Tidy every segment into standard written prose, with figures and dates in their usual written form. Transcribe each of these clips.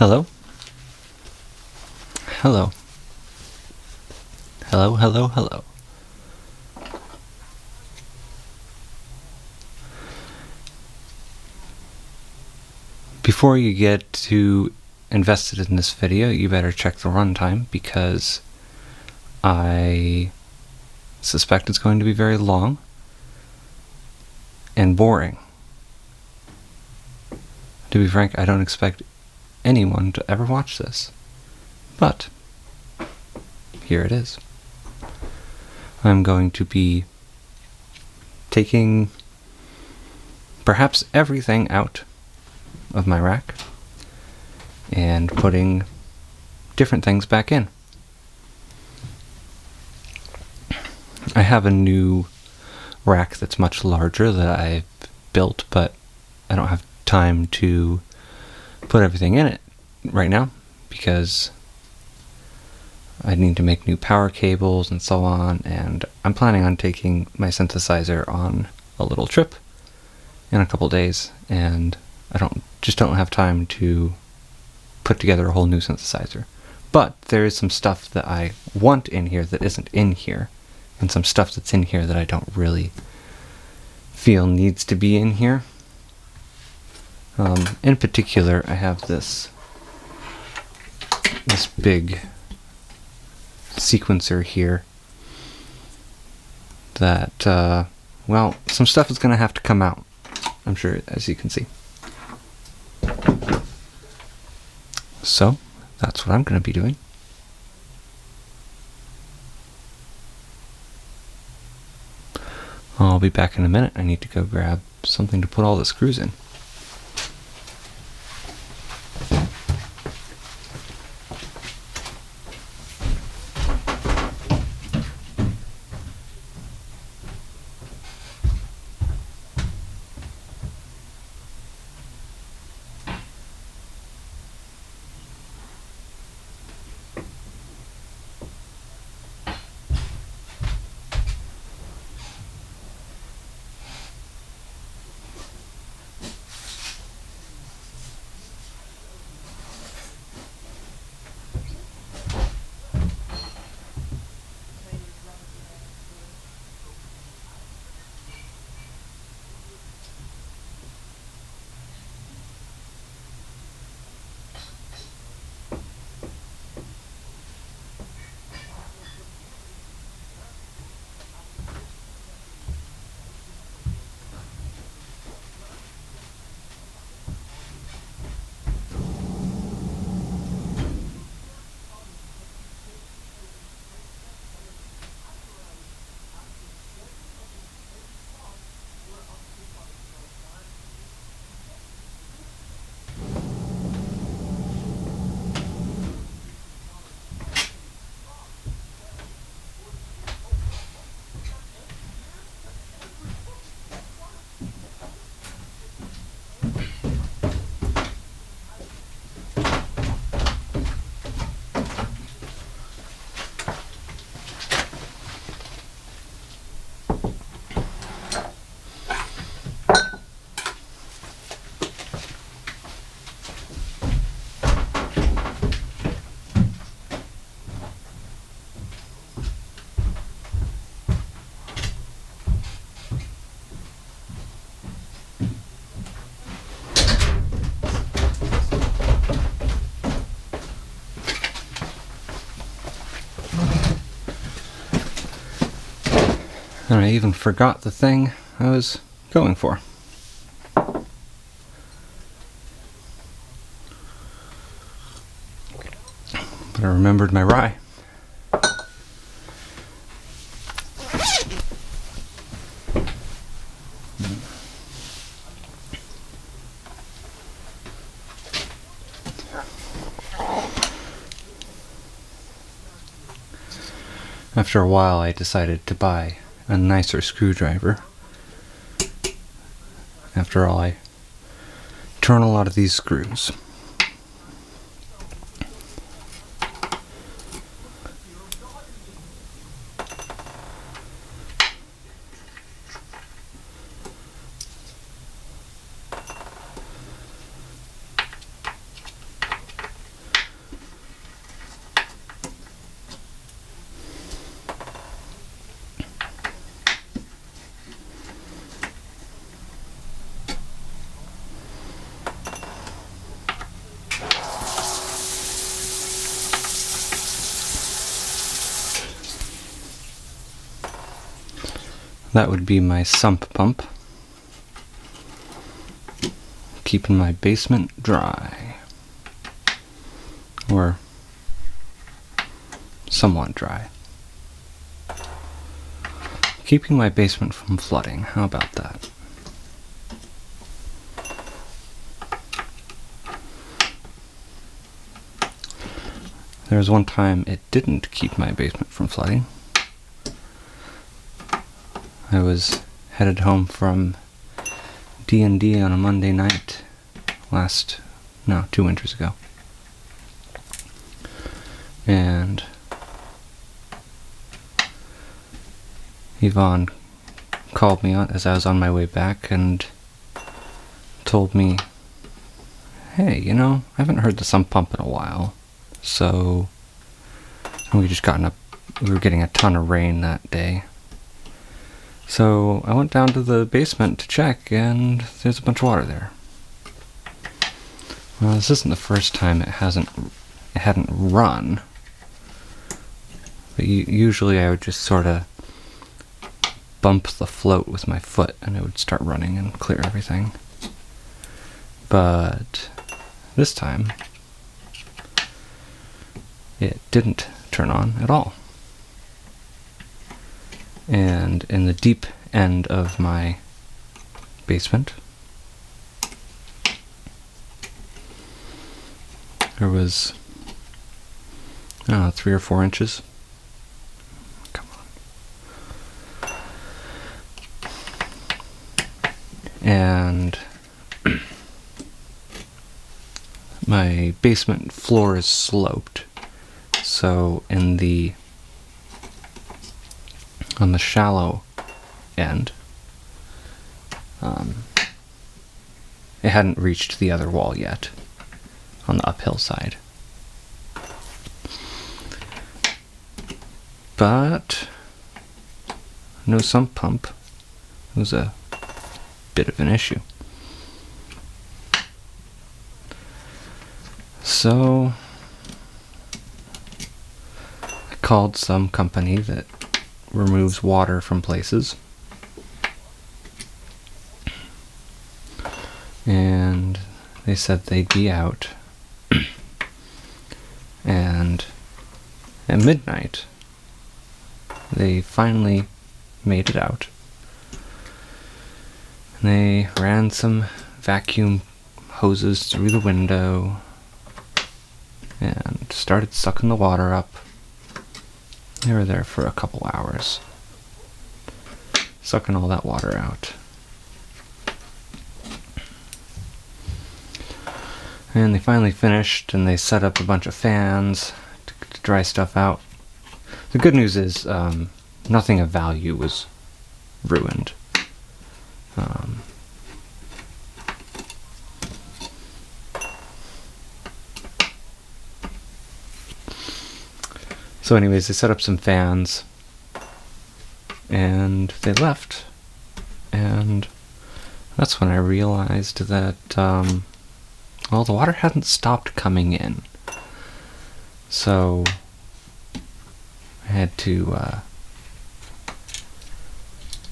Hello? Hello. Hello, hello, hello. Before you get too invested in this video, you better check the runtime because I suspect it's going to be very long and boring. To be frank, I don't expect anyone to ever watch this, but here it is. I'm going to be taking perhaps everything out of my rack and putting different things back in. I have a new rack that's much larger that I've built, but I don't have time to put everything in it right now because I need to make new power cables and so on, and I'm planning on taking my synthesizer on a little trip in a couple days, and I just don't have time to put together a whole new synthesizer. But there is some stuff that I want in here that isn't in here, and some stuff that's in here that I don't really feel needs to be in here. In particular, I have this big sequencer here that, well, some stuff is going to have to come out, I'm sure, as you can see. So, that's what I'm going to be doing. I'll be back in a minute. I need to go grab something to put all the screws in. And I even forgot the thing I was going for. But I remembered my rye. After a while, I decided to buy a nicer screwdriver. After all, I turn a lot of these screws. That would be my sump pump, keeping my basement dry, or somewhat dry. Keeping my basement from flooding, how about that? There was one time it didn't keep my basement from flooding. I was headed home from D&D on a Monday night 2 winters ago. And Yvonne called me on as I was on my way back and told me, hey, I haven't heard the sump pump in a while. So we were getting a ton of rain that day. So I went down to the basement to check, and there's a bunch of water there. Well, this isn't the first time it hadn't run. But usually I would just sort of bump the float with my foot and it would start running and clear everything. But this time it didn't turn on at all. And in the deep end of my basement, there was, 3 or 4 inches. Come on. And my basement floor is sloped. So on the shallow end, it hadn't reached the other wall yet on the uphill side. But no sump pump. It was a bit of an issue. So I called some company that removes water from places, and they said they'd be out. And at midnight they finally made it out, and they ran some vacuum hoses through the window and started sucking the water up. They were there for a couple hours, sucking all that water out. And they finally finished, and they set up a bunch of fans to dry stuff out. The good news is nothing of value was ruined. So anyways, they set up some fans, and they left, and that's when I realized that, the water hadn't stopped coming in. So I had to,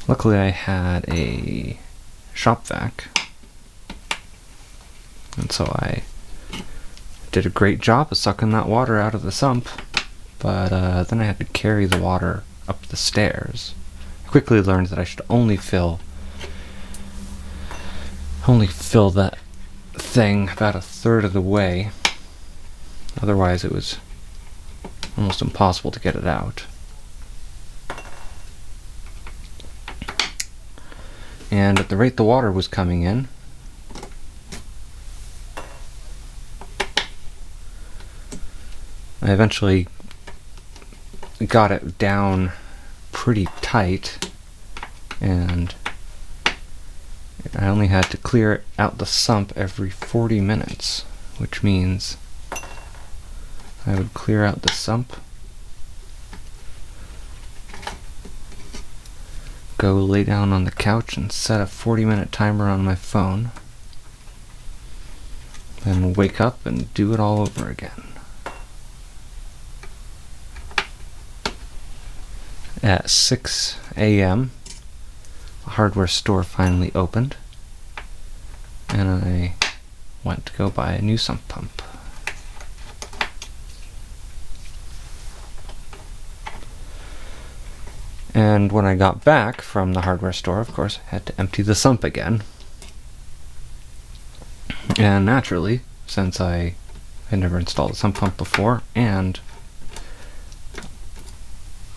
luckily I had a shop vac, and so I did a great job of sucking that water out of the sump. But then I had to carry the water up the stairs. I quickly learned that I should only fill that thing about a third of the way. Otherwise it was almost impossible to get it out. And at the rate the water was coming in, I eventually got it down pretty tight, and I only had to clear out the sump every 40 minutes, which means I would clear out the sump, go lay down on the couch and set a 40-minute timer on my phone, then wake up and do it all over again. At 6 a.m., the hardware store finally opened, and I went to go buy a new sump pump. And when I got back from the hardware store, of course, I had to empty the sump again. And naturally, since I had never installed a sump pump before, and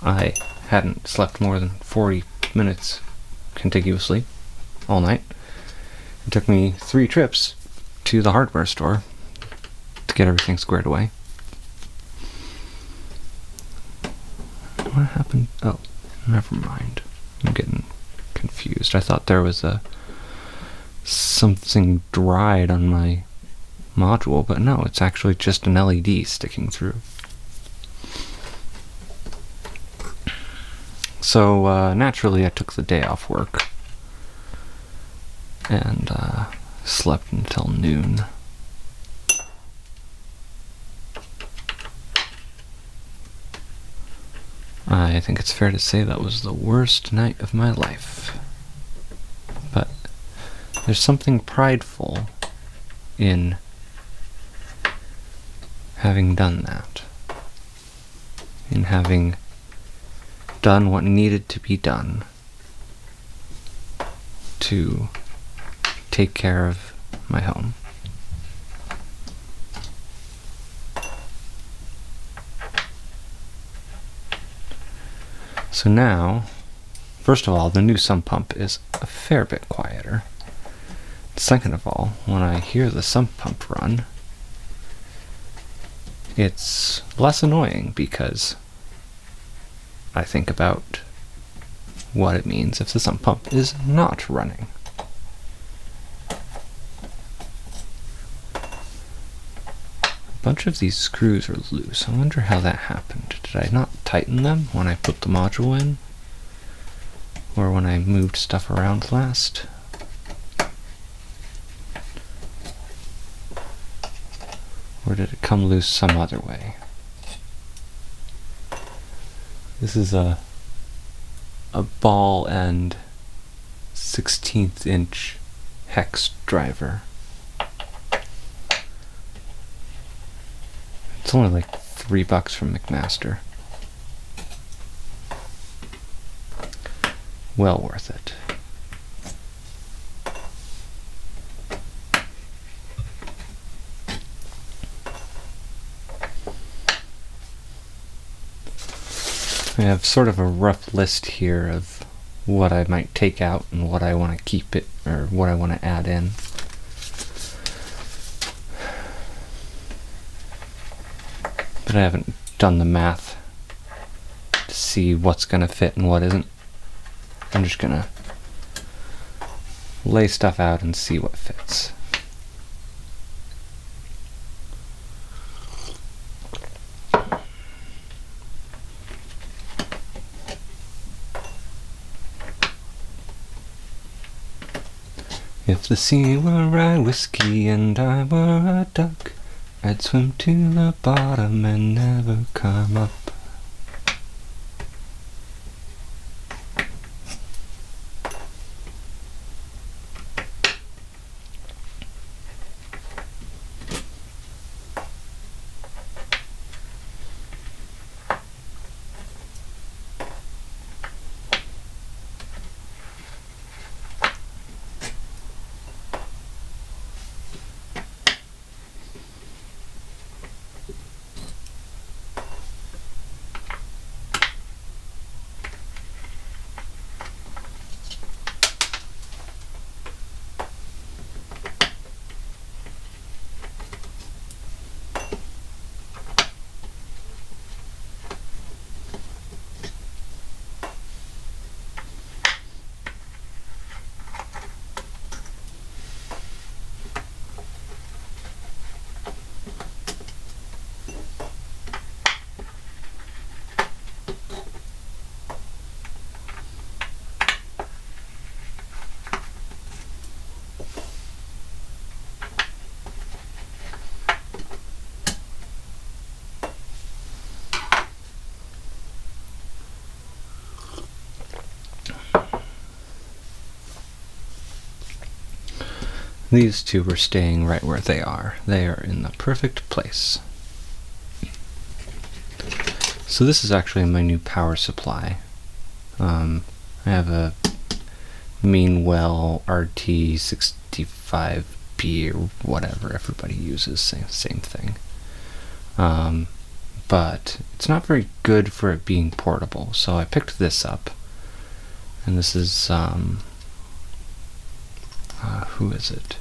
I hadn't slept more than 40 minutes contiguously all night, it took me 3 trips to the hardware store to get everything squared away. What happened? Oh, never mind. I'm getting confused. I thought there was something dried on my module, but no, it's actually just an LED sticking through. So naturally I took the day off work and slept until noon. I think it's fair to say that was the worst night of my life. But there's something prideful in having done that. In having done what needed to be done to take care of my home. So now, first of all, the new sump pump is a fair bit quieter. Second of all, when I hear the sump pump run, it's less annoying because I think about what it means if the sump pump is not running. A bunch of these screws are loose. I wonder how that happened. Did I not tighten them when I put the module in? Or when I moved stuff around last? Or did it come loose some other way? This is a ball and 16th inch hex driver. It's only like $3 from McMaster. Well worth it. I have sort of a rough list here of what I might take out and what I want to keep it, or what I want to add in. But I haven't done the math to see what's going to fit and what isn't. I'm just going to lay stuff out and see what fits. If the sea were rye whiskey and I were a duck, I'd swim to the bottom and never come up. These two are staying right where they are. They are in the perfect place. So this is actually my new power supply. I have a Meanwell RT65B or whatever everybody uses, same thing. But it's not very good for it being portable, so I picked this up. And this is, who is it?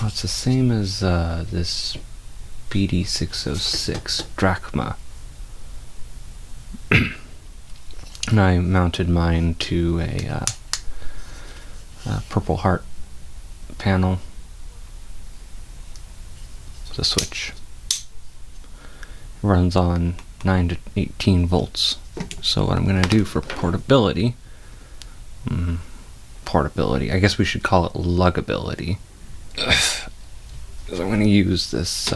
Oh, it's the same as this BD606 Drachma. And I mounted mine to a Purple Heart panel with a switch. It runs on 9 to 18 volts. So what I'm going to do for portability, I guess we should call it luggability, is I'm going to use this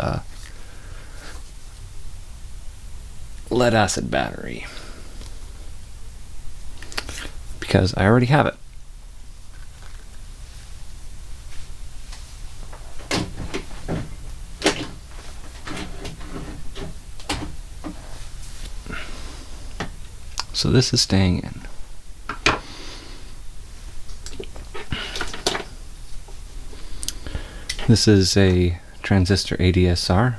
lead acid battery because I already have it. So this is staying in. This is a Transistor ADSR.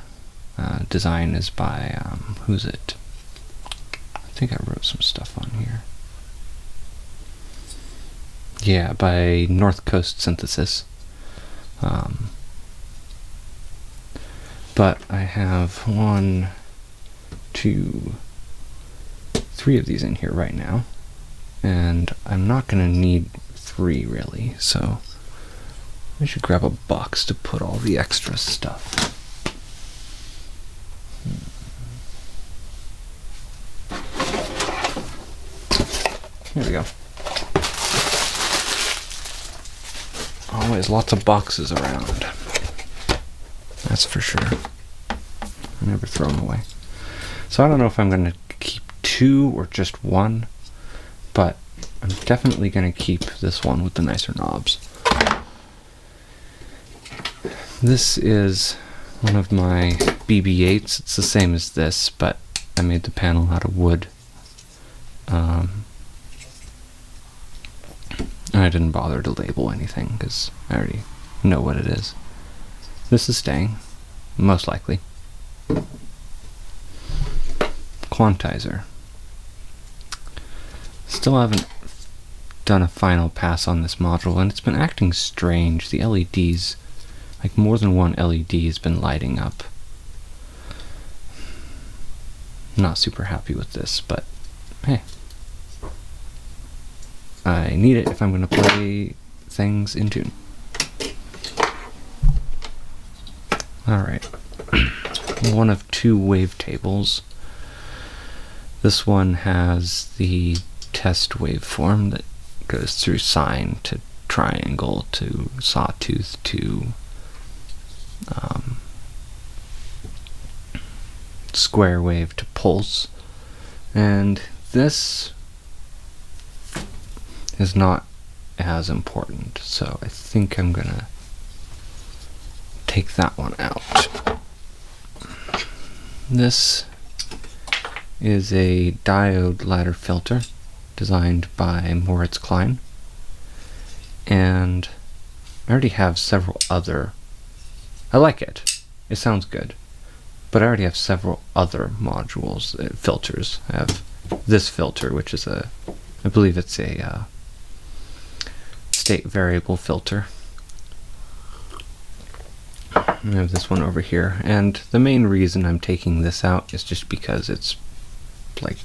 Design is by, who's it? I think I wrote some stuff on here. Yeah, by North Coast Synthesis. But I have 1, 2, 3 of these in here right now, and I'm not going to need 3 really, so I should grab a box to put all the extra stuff. Here we go. Always lots of boxes around. That's for sure. I never throw them away. So I don't know if I'm going to keep 2 or just 1, but I'm definitely going to keep this one with the nicer knobs. This is one of my BB-8s. It's the same as this, but I made the panel out of wood. And I didn't bother to label anything because I already know what it is. This is staying, most likely. Quantizer. Still haven't done a final pass on this module, and it's been acting strange. The LEDs, like more than one LED has been lighting up. Not super happy with this, but hey. I need it if I'm going to play things in tune. Alright. One of 2 wavetables. This one has the test waveform that goes through sine to triangle to sawtooth to square wave to pulse. And this is not as important, so I think I'm gonna take that one out. This is a diode ladder filter designed by Moritz Klein, and I already have several other. I like it. It sounds good, but I already have several other modules, filters. I have this filter, which is I believe it's a state variable filter. I have this one over here, and the main reason I'm taking this out is just because it's like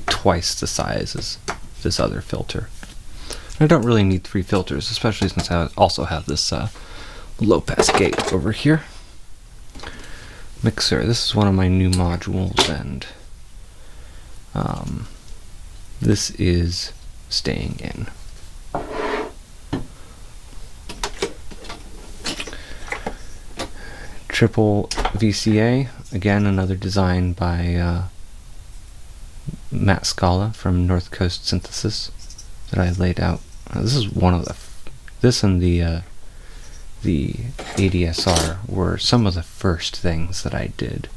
twice the size as this other filter. I don't really need 3 filters, especially since I also have this low pass gate over here. Mixer. This is one of my new modules, and this is staying in. Triple VCA, again another design by Matt Scala from North Coast Synthesis that I laid out. This is one of the this and the the ADSR were some of the first things that I did.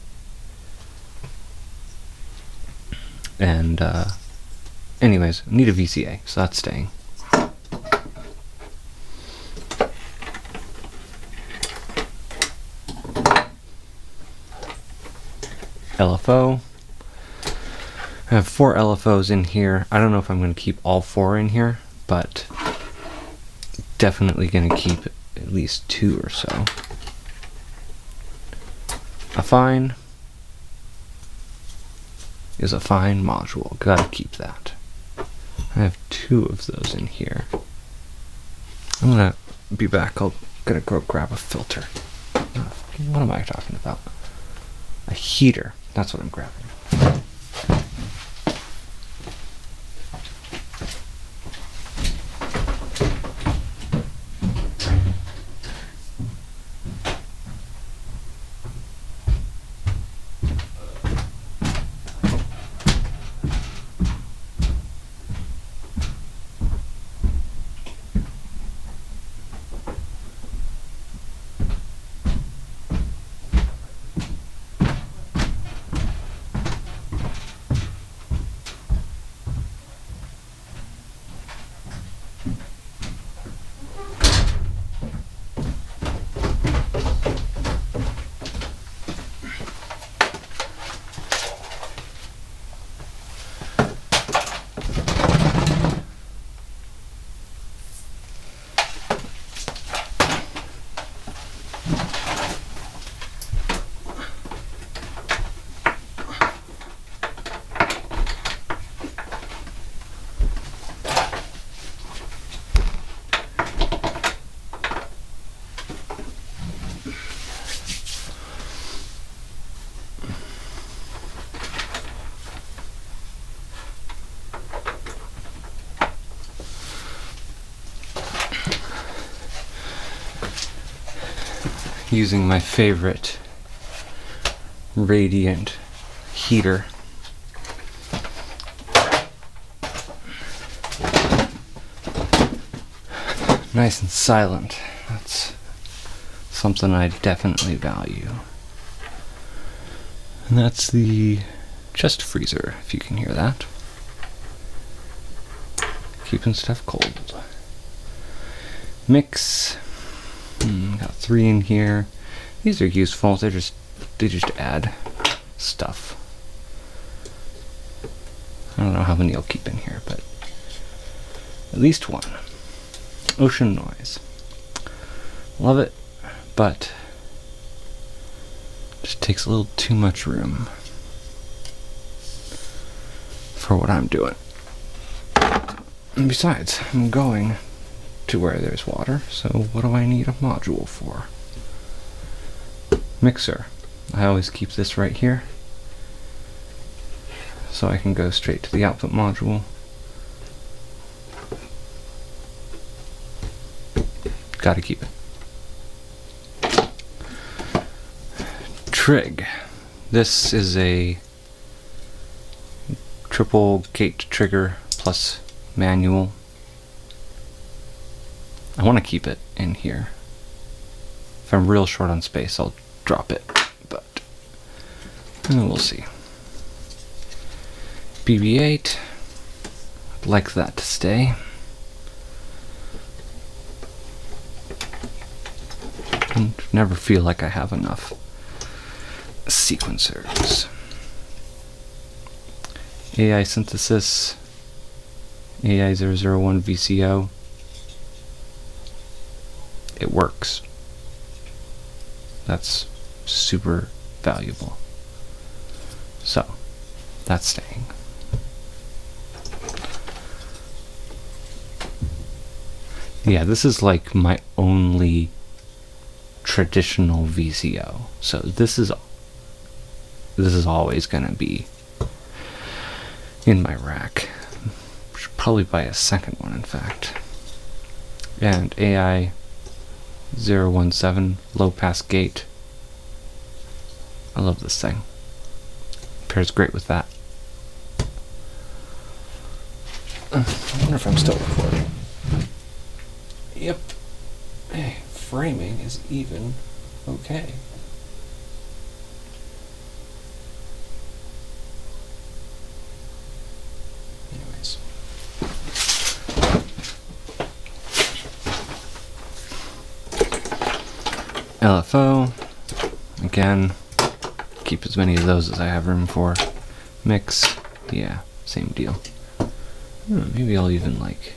And anyways, need a VCA, so that's staying. LFO. I have 4 LFOs in here. I don't know if I'm going to keep all 4 in here, but definitely going to keep at least 2 or so. A fine is a fine module. Gotta keep that. I have 2 of those in here. I'm gonna be back. Gonna go grab a filter. What am I talking about? A heater. That's what I'm grabbing. Using my favorite radiant heater. Nice and silent. That's something I definitely value. And that's the chest freezer, if you can hear that. Keeping stuff cold. Mix. Got 3 in here. These are useful. They just add stuff. I don't know how many I'll keep in here, but at least 1. Ocean noise. Love it, but just takes a little too much room for what I'm doing. And besides, I'm going to where there's water, so what do I need a module for? Mixer. I always keep this right here so I can go straight to the output module. Gotta keep it. Trig. This is a triple gate trigger plus manual. I want to keep it in here. If I'm real short on space, I'll drop it, but we'll see. BB-8. I'd like that to stay. And never feel like I have enough sequencers. AI synthesis. AI001 VCO. It works. That's super valuable. So, that's staying. Yeah, this is like my only traditional VCO. So this is always gonna be in my rack. Should probably buy a second one, in fact. And AI 017 low pass gate. I love this thing. Pairs great with that. I wonder if I'm still recording. Yep. Hey, framing is even okay. Anyways. LFO, again, keep as many of those as I have room for. Mix, yeah, same deal. Maybe I'll even like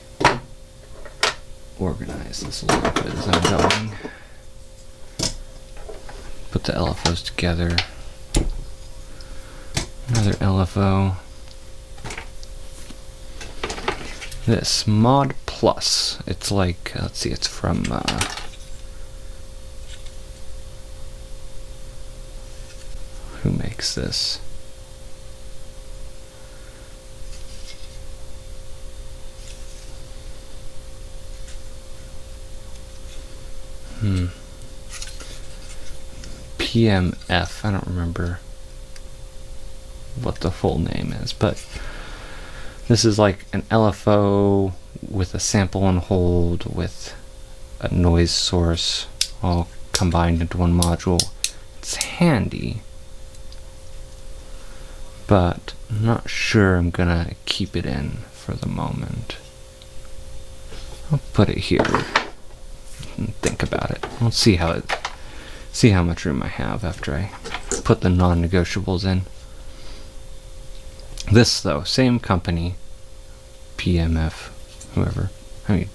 organize this a little bit as I'm going. Put the LFOs together. Another LFO. This Mod Plus. It's like, let's see, it's from who makes this? PMF, I don't remember what the full name is, but this is like an LFO with a sample and hold with a noise source all combined into one module. It's handy, but I'm not sure I'm gonna keep it in for the moment. I'll put it here and think about it. We'll see how much room I have after I put the non-negotiables in. This though, same company, PMF, whoever. I mean,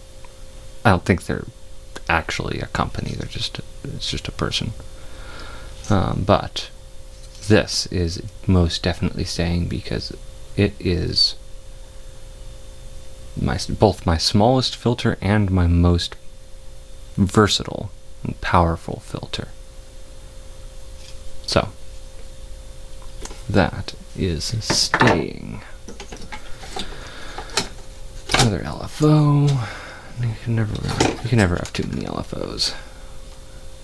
I don't think they're actually a company. It's just a person. But this is most definitely staying because it is both my smallest filter and my most versatile and powerful filter. So that is staying. Another LFO. You can never have too many LFOs.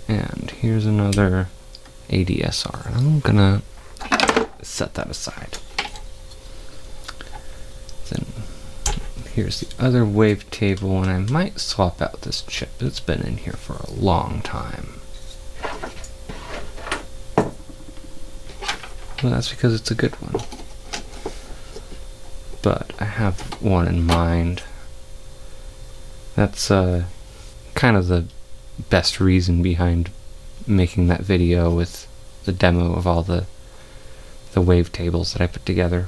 And here's another ADSR. I'm gonna set that aside. Then here's the other wavetable, and I might swap out this chip. It's been in here for a long time. Well, that's because it's a good one. But I have one in mind. That's kind of the best reason behind making that video with the demo of all the wavetables that I put together.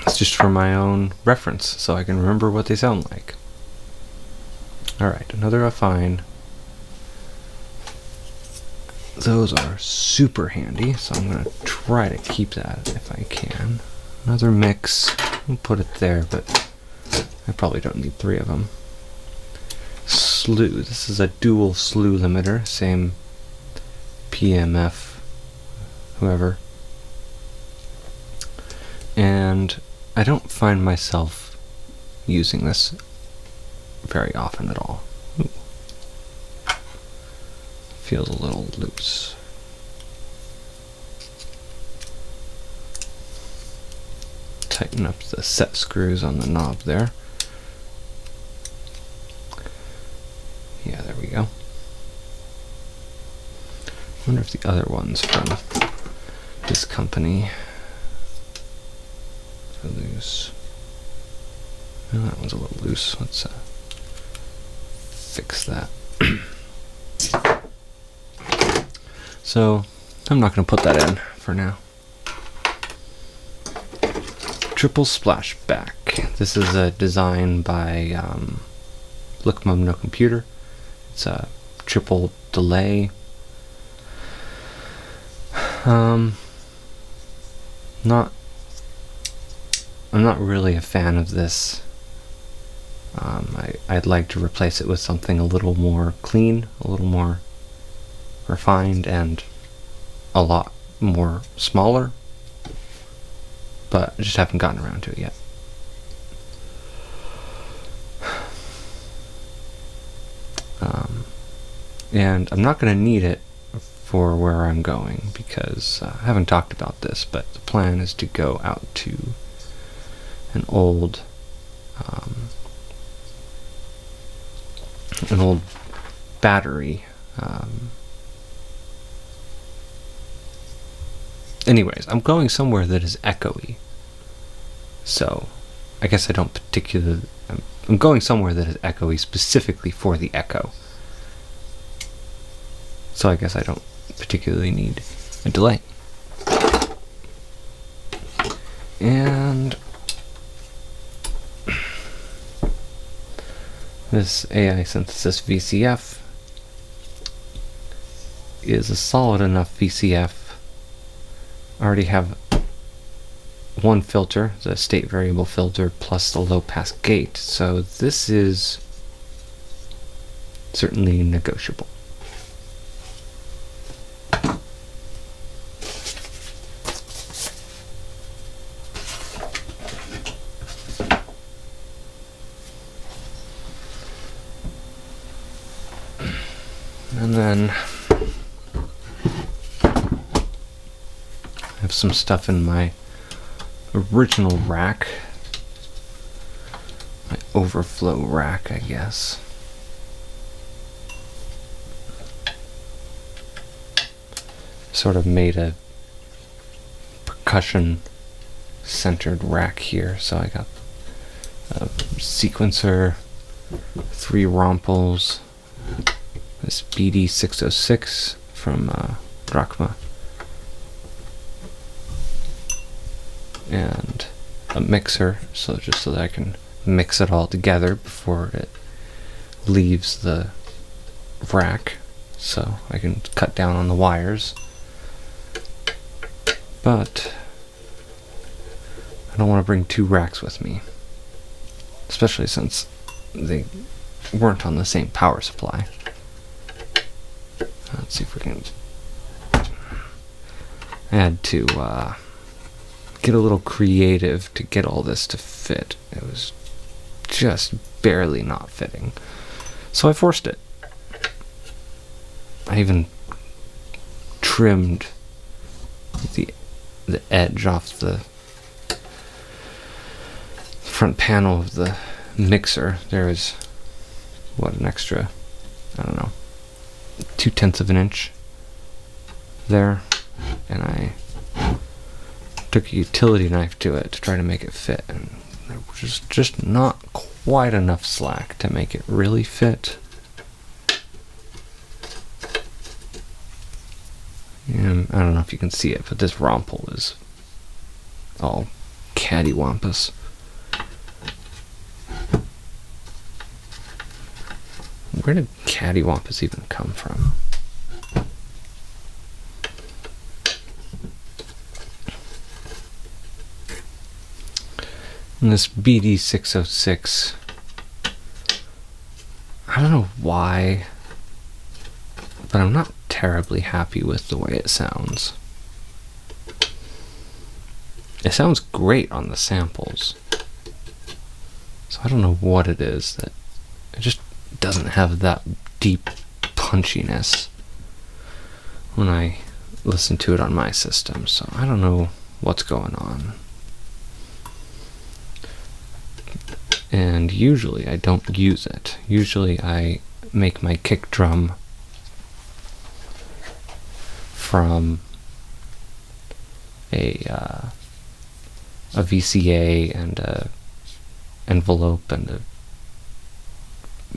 It's just for my own reference, so I can remember what they sound like. Alright, another affine. Those are super handy, so I'm going to try to keep that if I can. Another mix. I'll put it there, but I probably don't need 3 of them. Slew. This is a dual slew limiter. Same PMF, whoever. And I don't find myself using this very often at all. Ooh. Feels a little loose. Tighten up the set screws on the knob there. Yeah, there we go. I wonder if the other one's from this company are loose. Oh, that one's a little loose. Let's fix that. So I'm not going to put that in for now. Triple splashback. This is a design by Look Mum No Computer. It's a triple delay. I'm not really a fan of this. I'd like to replace it with something a little more clean, a little more refined, and a lot more smaller, but I just haven't gotten around to it yet. And I'm not going to need it for where I'm going because I haven't talked about this, but the plan is to go out to an old an old battery. Anyways, I'm going somewhere that is echoey. So, I guess I don't particularly... I'm going somewhere that is echoey specifically for the echo. So I guess I don't particularly need a delay. And this AI synthesis VCF is a solid enough VCF. I already have one filter, the state variable filter, plus the low pass gate, so this is certainly negotiable. And then I have some stuff in my original rack, my Overflow Rack, I guess. Sort of made a percussion centered rack here, so I got a sequencer, 3 rompels, this BD606 from Drachma, and a mixer, so just so that I can mix it all together before it leaves the rack, so I can cut down on the wires. But I don't want to bring 2 racks with me, especially since they weren't on the same power supply. Let's see if we can... I had to get a little creative to get all this to fit. It was just barely not fitting. So I forced it. I even trimmed the edge off the front panel of the mixer. There is, what, an extra, I don't know, 2/10 of an inch there, and I took a utility knife to it to try to make it fit, and there was just not quite enough slack to make it really fit. And I don't know if you can see it, but this rompel is all cattywampus. Where did cattywampus even come from? And this BD606, I don't know why, but I'm not terribly happy with the way it sounds. It sounds great on the samples, so I don't know what it is that it just doesn't have that deep punchiness when I listen to it on my system, so I don't know what's going on. And usually I don't use it. Usually I make my kick drum from a VCA and a envelope and a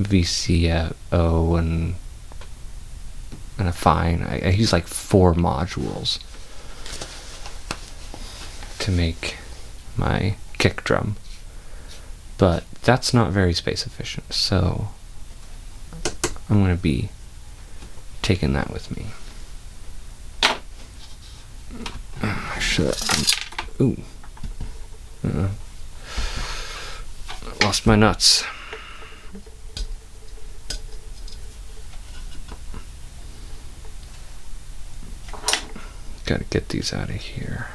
VCO and a fine. I use like 4 modules to make my kick drum, but that's not very space efficient, so I'm going to be taking that with me. I should. Ooh. Lost my nuts. Gotta get these out of here.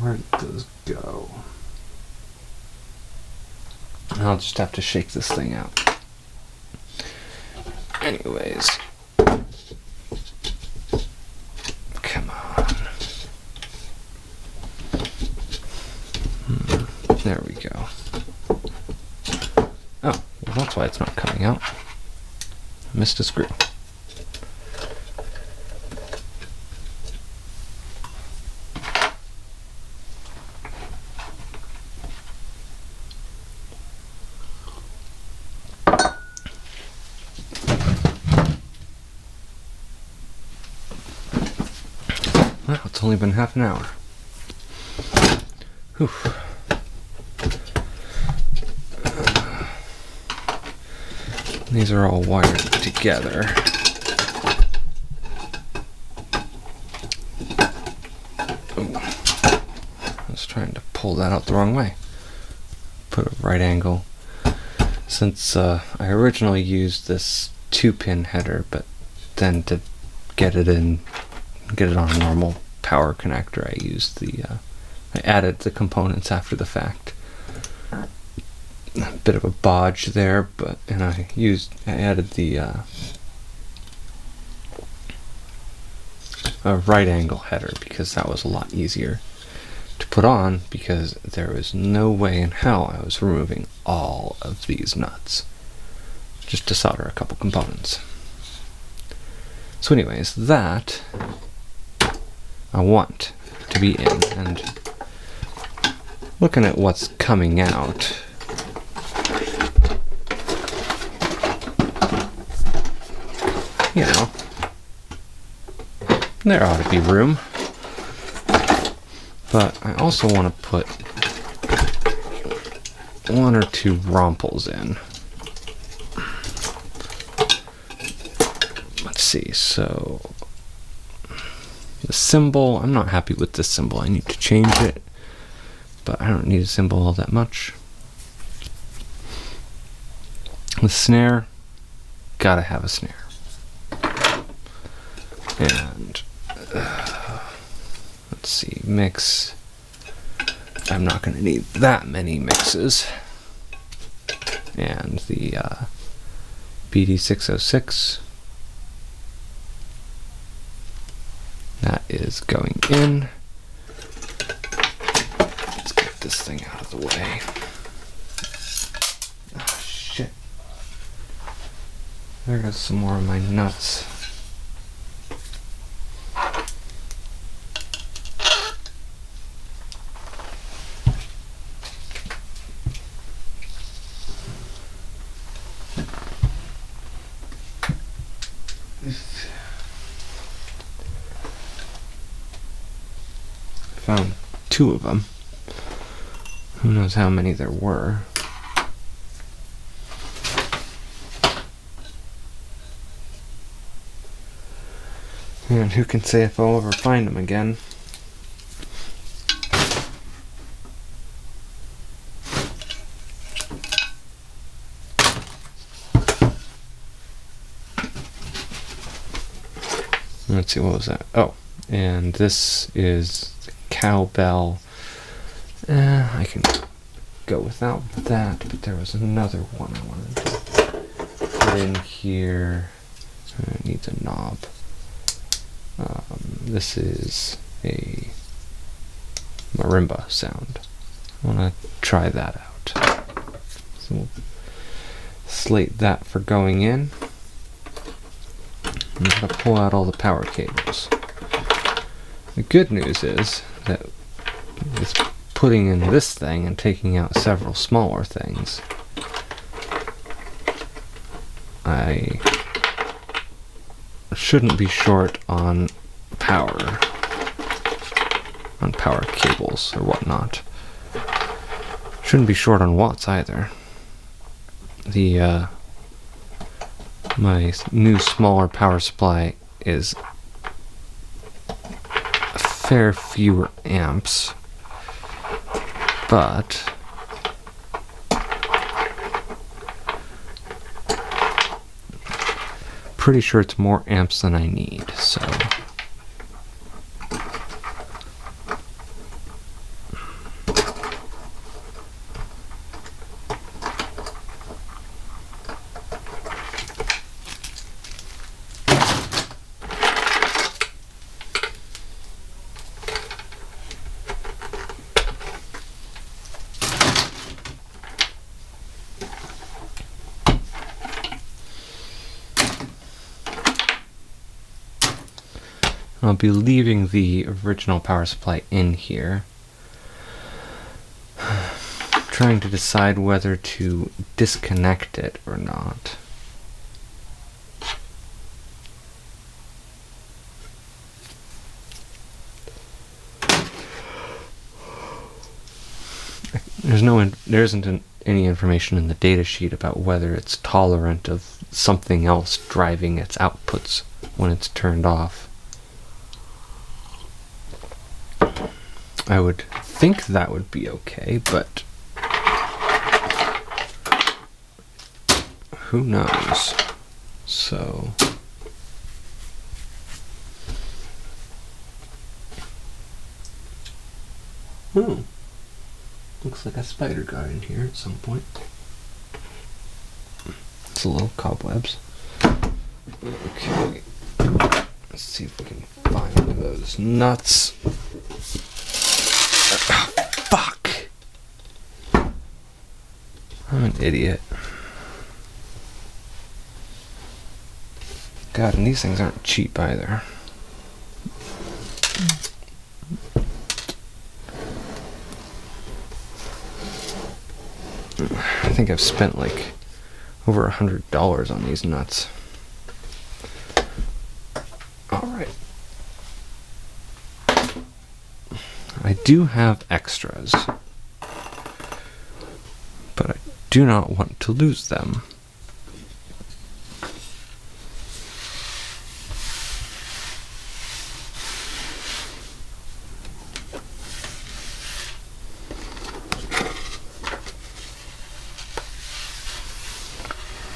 Where did those go? I'll just have to shake this thing out. Anyways. Come on. There we go. Oh, well, that's why it's not coming out. Missed a screw. Well, it's only been half an hour. Whew. These are all wired together. Ooh. I was trying to pull that out the wrong way. Put a right angle. Since I originally used this 2-pin header, but then to get it on a normal power connector, I added the components after the fact. A bit of a bodge there, and I added the a right angle header because that was a lot easier to put on, because there was no way in hell I was removing all of these nuts just to solder a couple components. So anyways, that I want to be in, and looking at what's coming out, you know, there ought to be room. But I also want to put 1 or 2 rompels in. Let's see, so the symbol, I'm not happy with this symbol. I need to change it, but I don't need a symbol all that much. The snare, gotta have a snare. And let's see, mix. I'm not going to need that many mixes. And the BD606, that is going in. Let's get this thing out of the way. Oh, shit. There goes some more of my nuts. Found 2 of them. Who knows how many there were. And who can say if I'll ever find them again. Let's see, what was that? Oh, and this is the Cowbell. I can go without that, but there was another one I wanted to put in here. It needs a knob. This is a marimba sound. I want to try that out. So we'll slate that for going in. I'm going to pull out all the power cables. The good news is that it's putting in this thing and taking out several smaller things. I shouldn't be short on power cables or whatnot. Shouldn't be short on watts either. My new smaller power supply is a fair fewer amps, but pretty sure it's more amps than I need, so I'll be leaving the original power supply in here. Trying to decide whether to disconnect it or not. There isn't any information in the data sheet about whether it's tolerant of something else driving its outputs when it's turned off. I would think that would be okay, but who knows? So looks like a spider got in here at some point. It's a little cobwebs. Okay. Let's see if we can find one of those nuts. Fuck! I'm an idiot. God, and these things aren't cheap either. I think I've spent like over $100 on these nuts. Alright. I do have extras, but I do not want to lose them.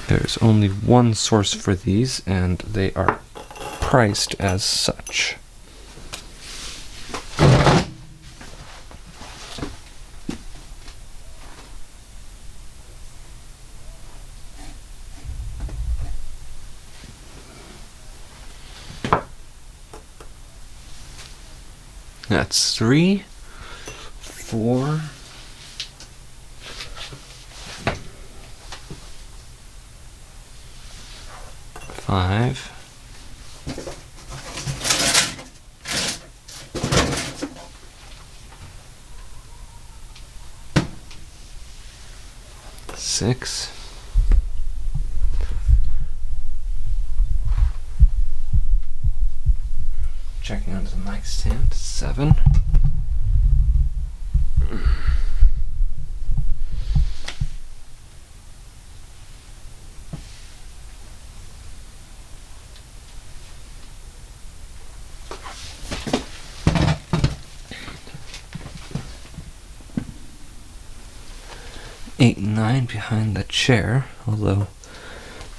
There's only one source for these, and they are priced as such. That's 3, 4, 5, 6, checking onto the mic stand, 7, 8 and 9 behind the chair, although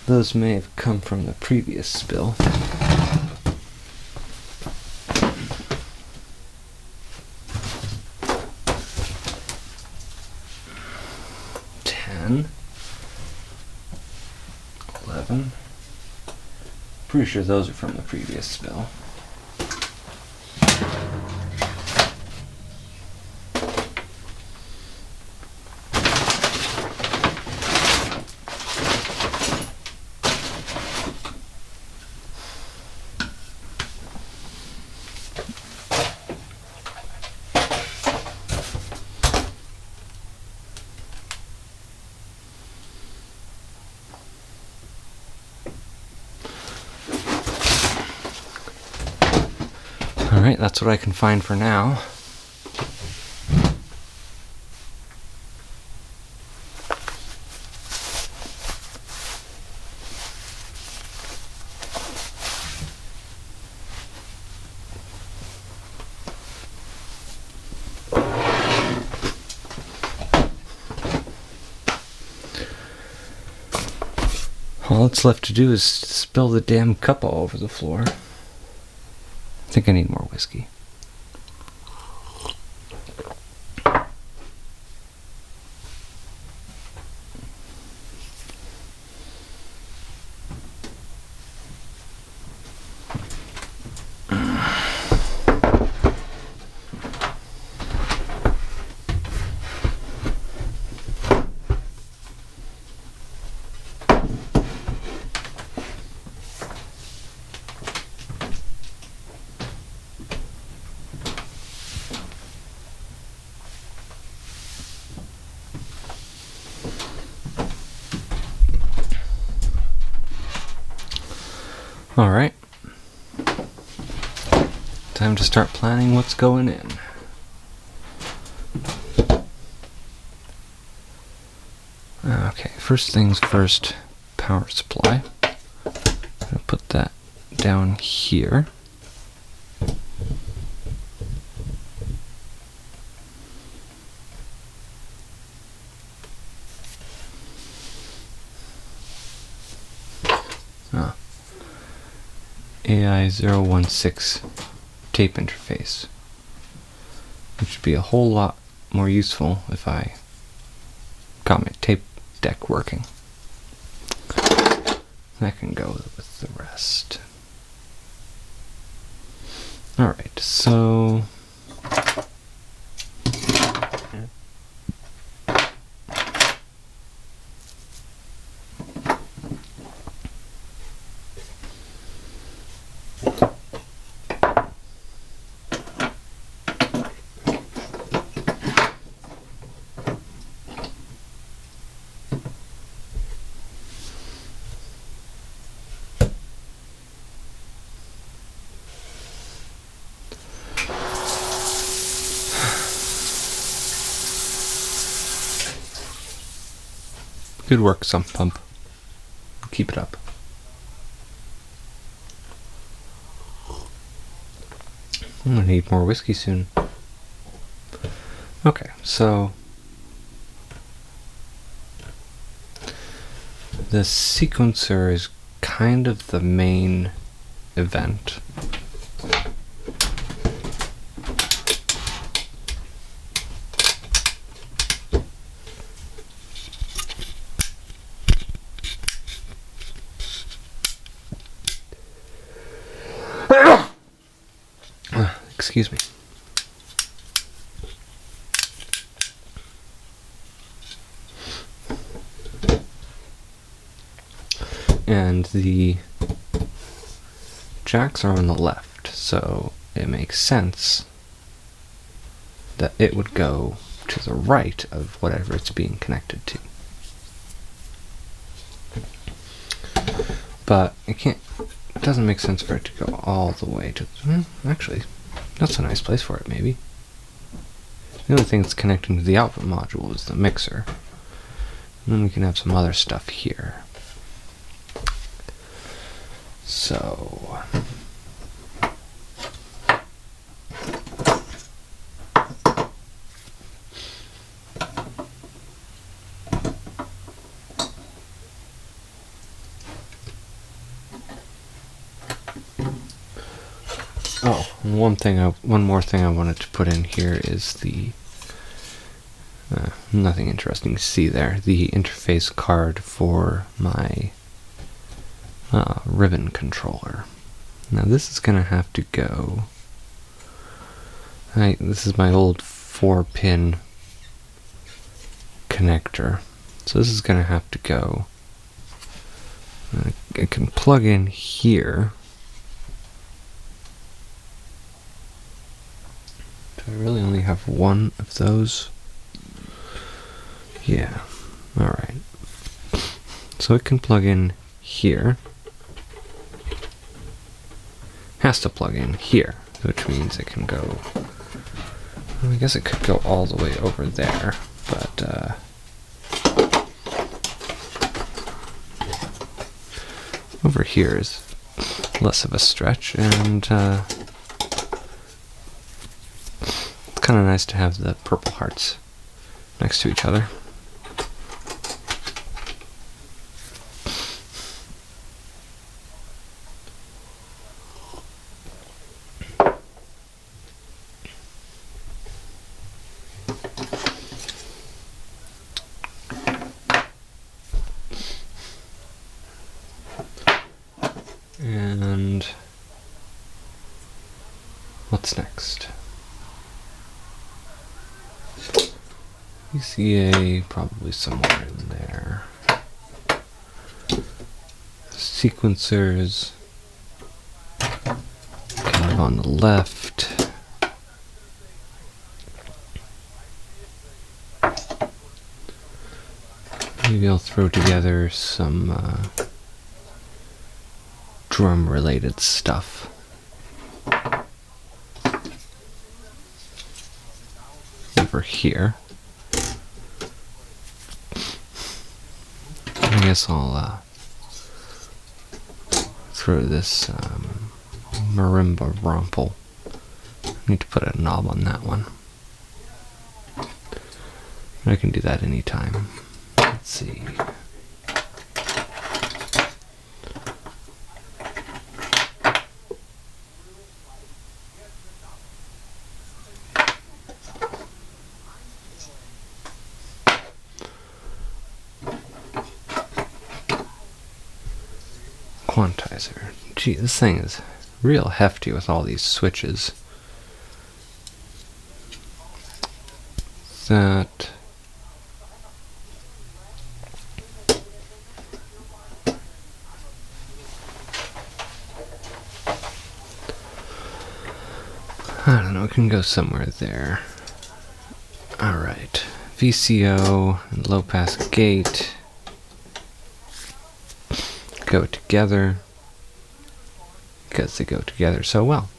those may have come from the previous spill. 10, 11. Pretty sure those are from the previous spill. 'Alright, that's what I can find for now. All that's left to do is spill the damn cup all over the floor. I think I need more whiskey. Alright. Time to start planning what's going in. Okay, first things first, power supply. I'm going to put that down here. AI016 tape interface, which would be a whole lot more useful if I got my tape deck working. That can go with the rest. Alright, so good work, sump pump. Keep it up. I'm gonna need more whiskey soon. Okay, so the sequencer is kind of the main event. Excuse me. And the jacks are on the left, so it makes sense that it would go to the right of whatever it's being connected to. But it doesn't make sense for it to go all the way to, actually, that's a nice place for it, maybe. The only thing that's connecting to the output module is the mixer. And then we can have some other stuff here. So one more thing I wanted to put in here is the nothing interesting to see there. The interface card for my ribbon controller. Now this is going to have to go. This is my old 4-pin connector, so this is going to have to go. It can plug in here. Do I really only have one of those? Yeah. Alright. So it can plug in here. Has to plug in here, which means it can go. Well, I guess it could go all the way over there, but over here is less of a stretch, and it's kind of nice to have the purple hearts next to each other. And what's next? ECA probably somewhere in there. Sequencers kind of on the left. Maybe I'll throw together some drum related stuff. Over here. I guess I'll throw this marimba rumple. I need to put a knob on that one. I can do that anytime. Let's see. Quantizer. Gee, this thing is real hefty with all these switches. That I don't know, it can go somewhere there. Alright. VCO and low pass gate go together because they go together so well.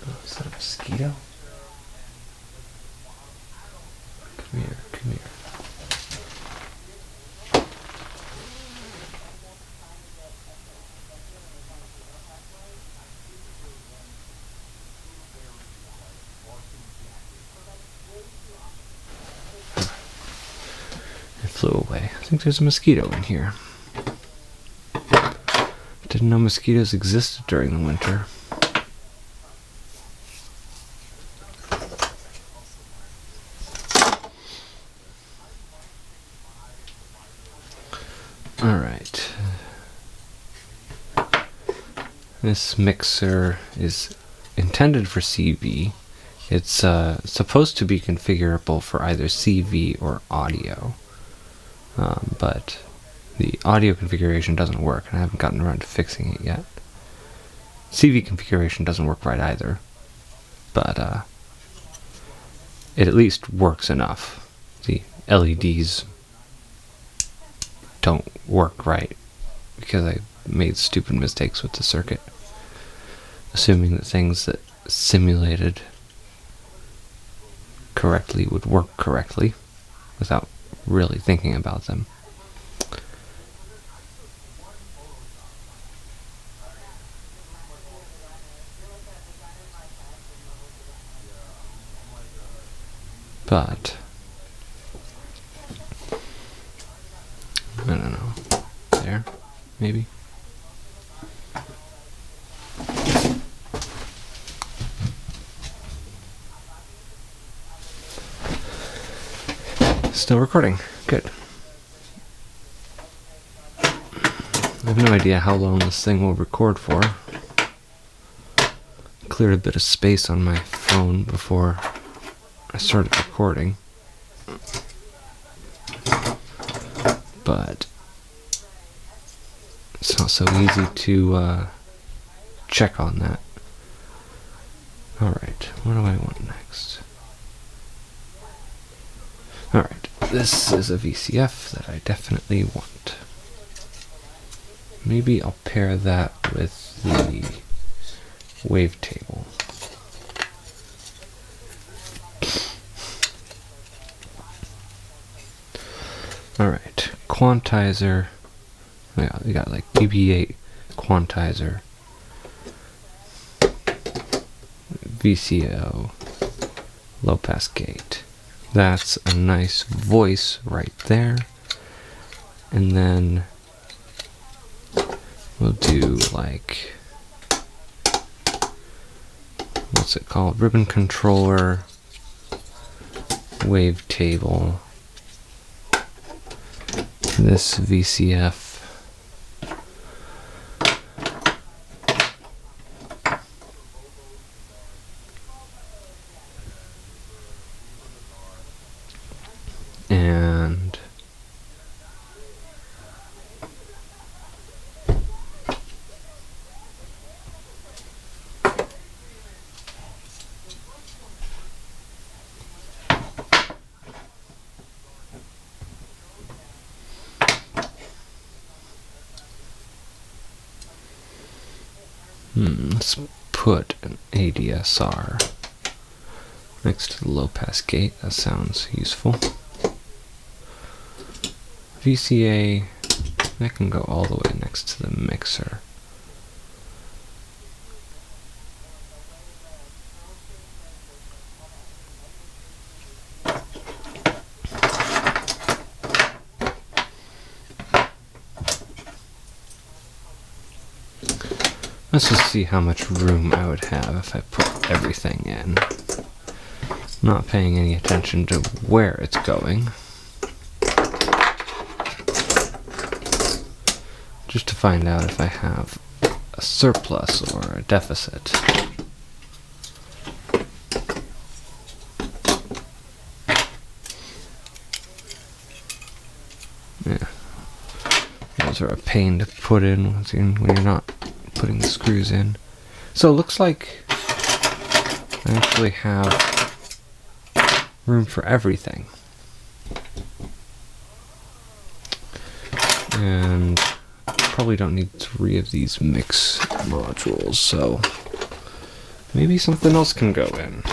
Oh, is that a mosquito? Come here, come here. It flew away. I think there's a mosquito in here. Didn't know mosquitoes existed during the winter. Alright. This mixer is intended for CV. It's supposed to be configurable for either CV or audio. But the audio configuration doesn't work, and I haven't gotten around to fixing it yet. CV configuration doesn't work right either, but it at least works enough. The LEDs don't work right because I made stupid mistakes with the circuit, assuming that things that simulated correctly would work correctly without really thinking about them. But I don't know. There, maybe. Still recording. Good. I have no idea how long this thing will record for. Cleared a bit of space on my phone before I started recording. But it's not so easy to check on that. Alright, what do I want next? Alright, this is a VCF that I definitely want. Maybe I'll pair that with the wavetable. Alright, Quantizer. Yeah, we got like BB8 Quantizer, VCO, low pass gate. That's a nice voice right there. And then we'll do like, what's it called? Ribbon controller, wavetable. This VCF. And Let's put an ADSR next to the low pass gate. That sounds useful. VCA, that can go all the way next to the mixer. Let's just see how much room I would have if I put everything in. Not paying any attention to where it's going. Just to find out if I have a surplus or a deficit. Yeah. Those are a pain to put in when you're not putting the screws in. So it looks like I actually have room for everything. And probably don't need 3 of these mix modules, so maybe something else can go in.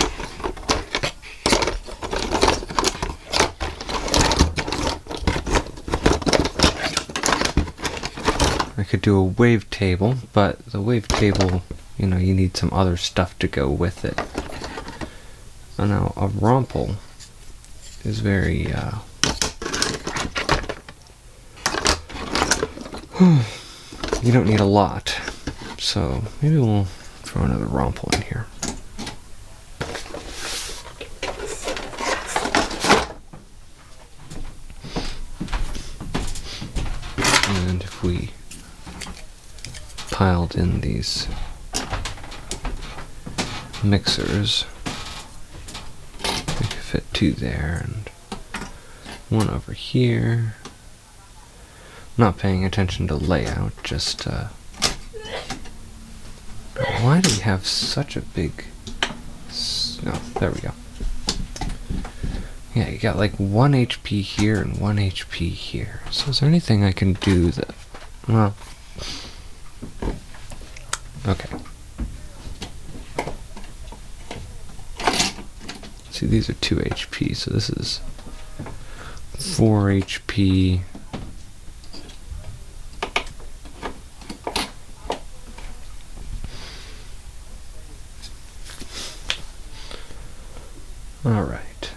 I could do a wavetable, but the wavetable, you need some other stuff to go with it. And now a rumple is very, you don't need a lot. So maybe we'll throw another rumple in here. And if we piled in these mixers, we could fit 2 there and 1 over here. Not paying attention to layout, just why do we have such a big no, there we go. Yeah, you got like 1 HP here and 1 HP here. So is there anything I can do that, well, okay. See, these are 2 HP, so this is 4 HP. All right.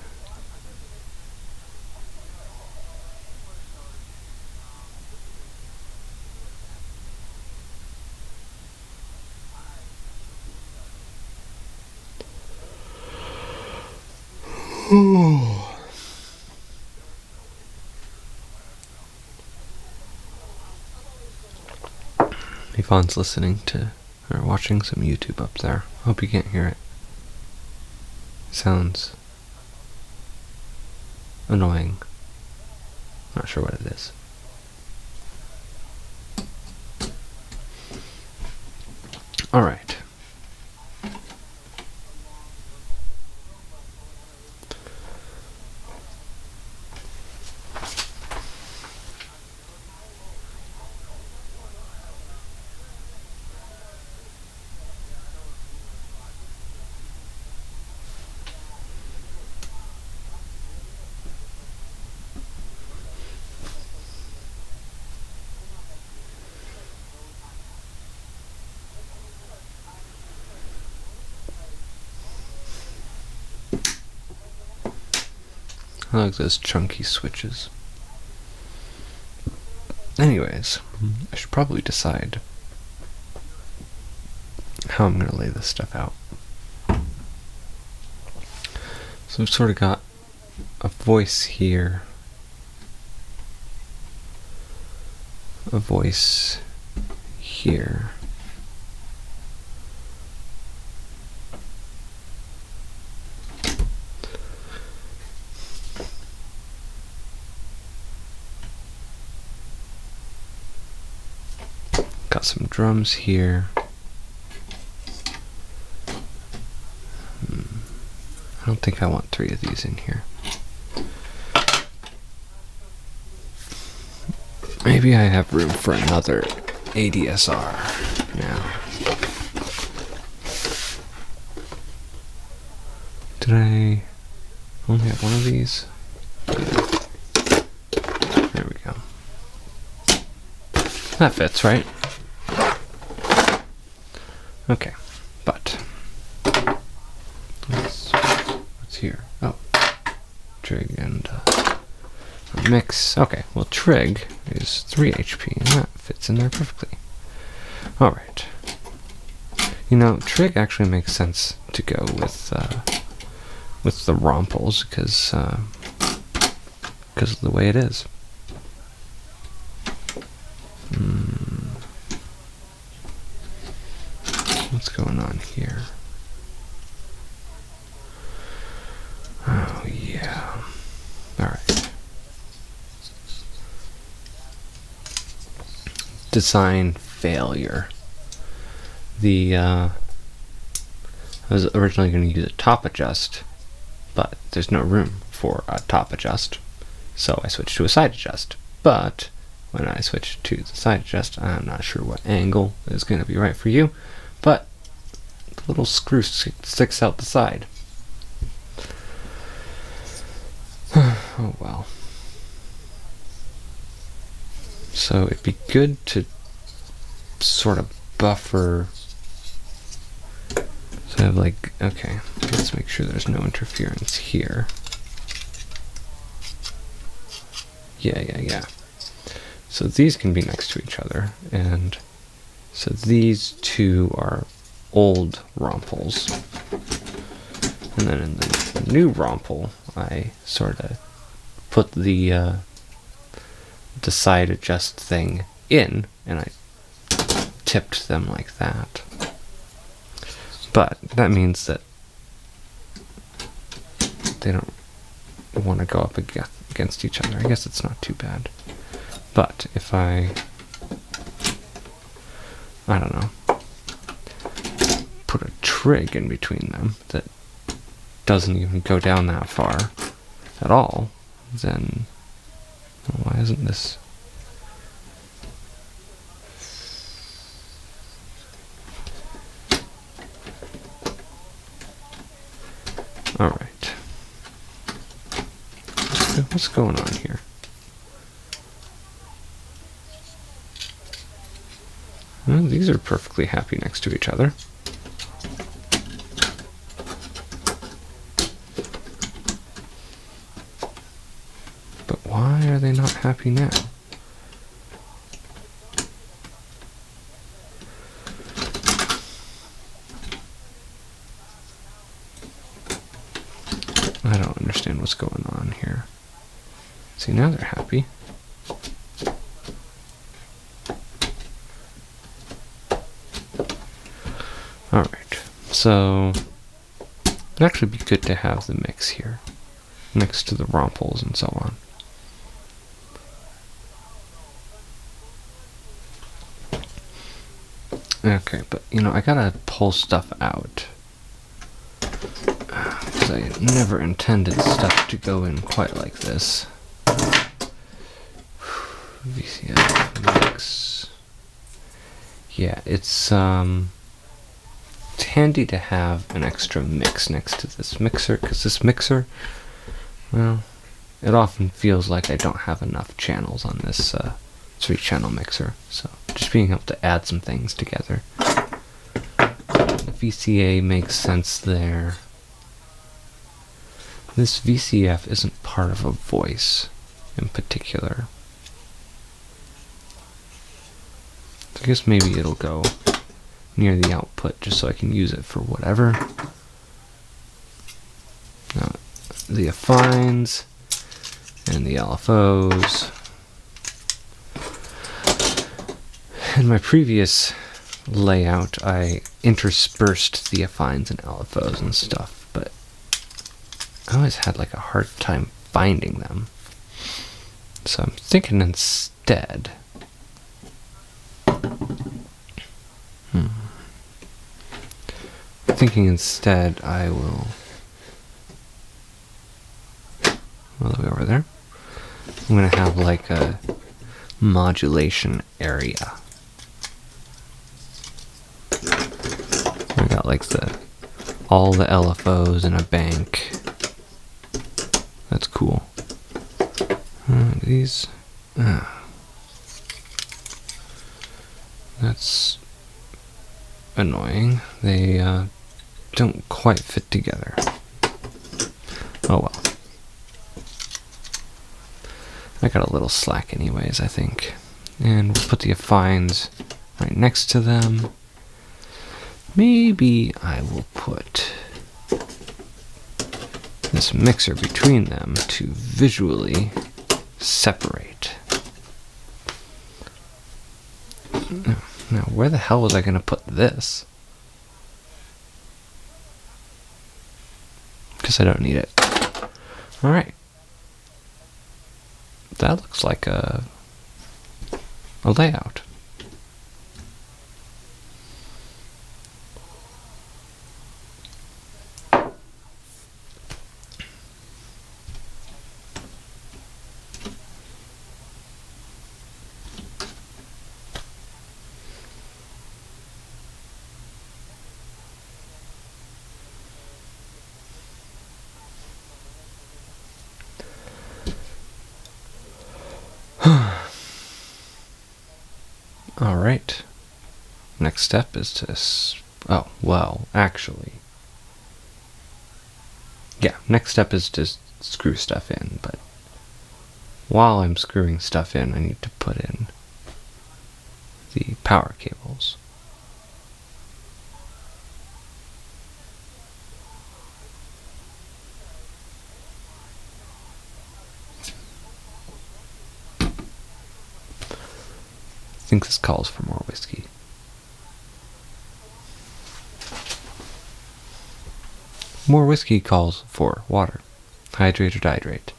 Yvonne's listening to or watching some YouTube up there. Hope you can't hear it. Sounds annoying. Not sure what it is. All right. I like those chunky switches. Anyways, I should probably decide how I'm going to lay this stuff out. So we've sort of got a voice here, a voice here. Got some drums here. I don't think I want 3 of these in here. Maybe I have room for another ADSR now. Did I only have one of these? There we go. That fits, right? Okay, but what's here? Oh, trig and a mix. Okay, well, trig is 3 HP, and that fits in there perfectly. All right. You know, trig actually makes sense to go with the romples because of the way it is. What's going on here? Oh, yeah. Alright. Design failure. I was originally going to use a top adjust, but there's no room for a top adjust, so I switched to a side adjust. But when I switch to the side adjust, I'm not sure what angle is going to be right for you, but the little screw sticks out the side. Oh well. So it'd be good to sort of buffer. So I have like, okay, let's make sure there's no interference here. Yeah. So these can be next to each other, and so these two are old romples. And then in the new romple, I sort of put the side adjust thing in, and I tipped them like that. But that means that they don't want to go up against each other. I guess it's not too bad. But if I don't know, put a trig in between them that doesn't even go down that far at all, then why isn't this? All right. What's going on here? Well, these are perfectly happy next to each other. But why are they not happy now? I don't understand what's going on here. See, now they're happy. Alright, so it'd actually be good to have the mix here, next to the romples and so on. Okay, but you know, I gotta pull stuff out. Because I never intended stuff to go in quite like this. VCF mix. Yeah, it's handy to have an extra mix next to this mixer, because this mixer, well, it often feels like I don't have enough channels on this 3-channel mixer, so just being able to add some things together. The VCA makes sense there. This VCF isn't part of a voice in particular. So I guess maybe it'll go near the output just so I can use it for whatever. Now, the affines and the LFOs. In my previous layout, I interspersed the affines and LFOs and stuff, but I always had like a hard time finding them. So I'm thinking instead, I will, all the way over there, I'm going to have like a modulation area. I got like the all the LFOs in a bank. That's cool. These... that's annoying. They don't quite fit together. Oh well. I got a little slack anyways, I think. And we'll put the affines right next to them. Maybe I will put this mixer between them to visually separate. Now, where the hell was I going to put this? Because I don't need it. Alright. That looks like a layout. Alright. Next step is to... oh, well, actually... yeah, next step is to screw stuff in, but... while I'm screwing stuff in, I need to put in the power cables. I think this calls for more whiskey. More whiskey calls for water. Hydrate or dihydrate.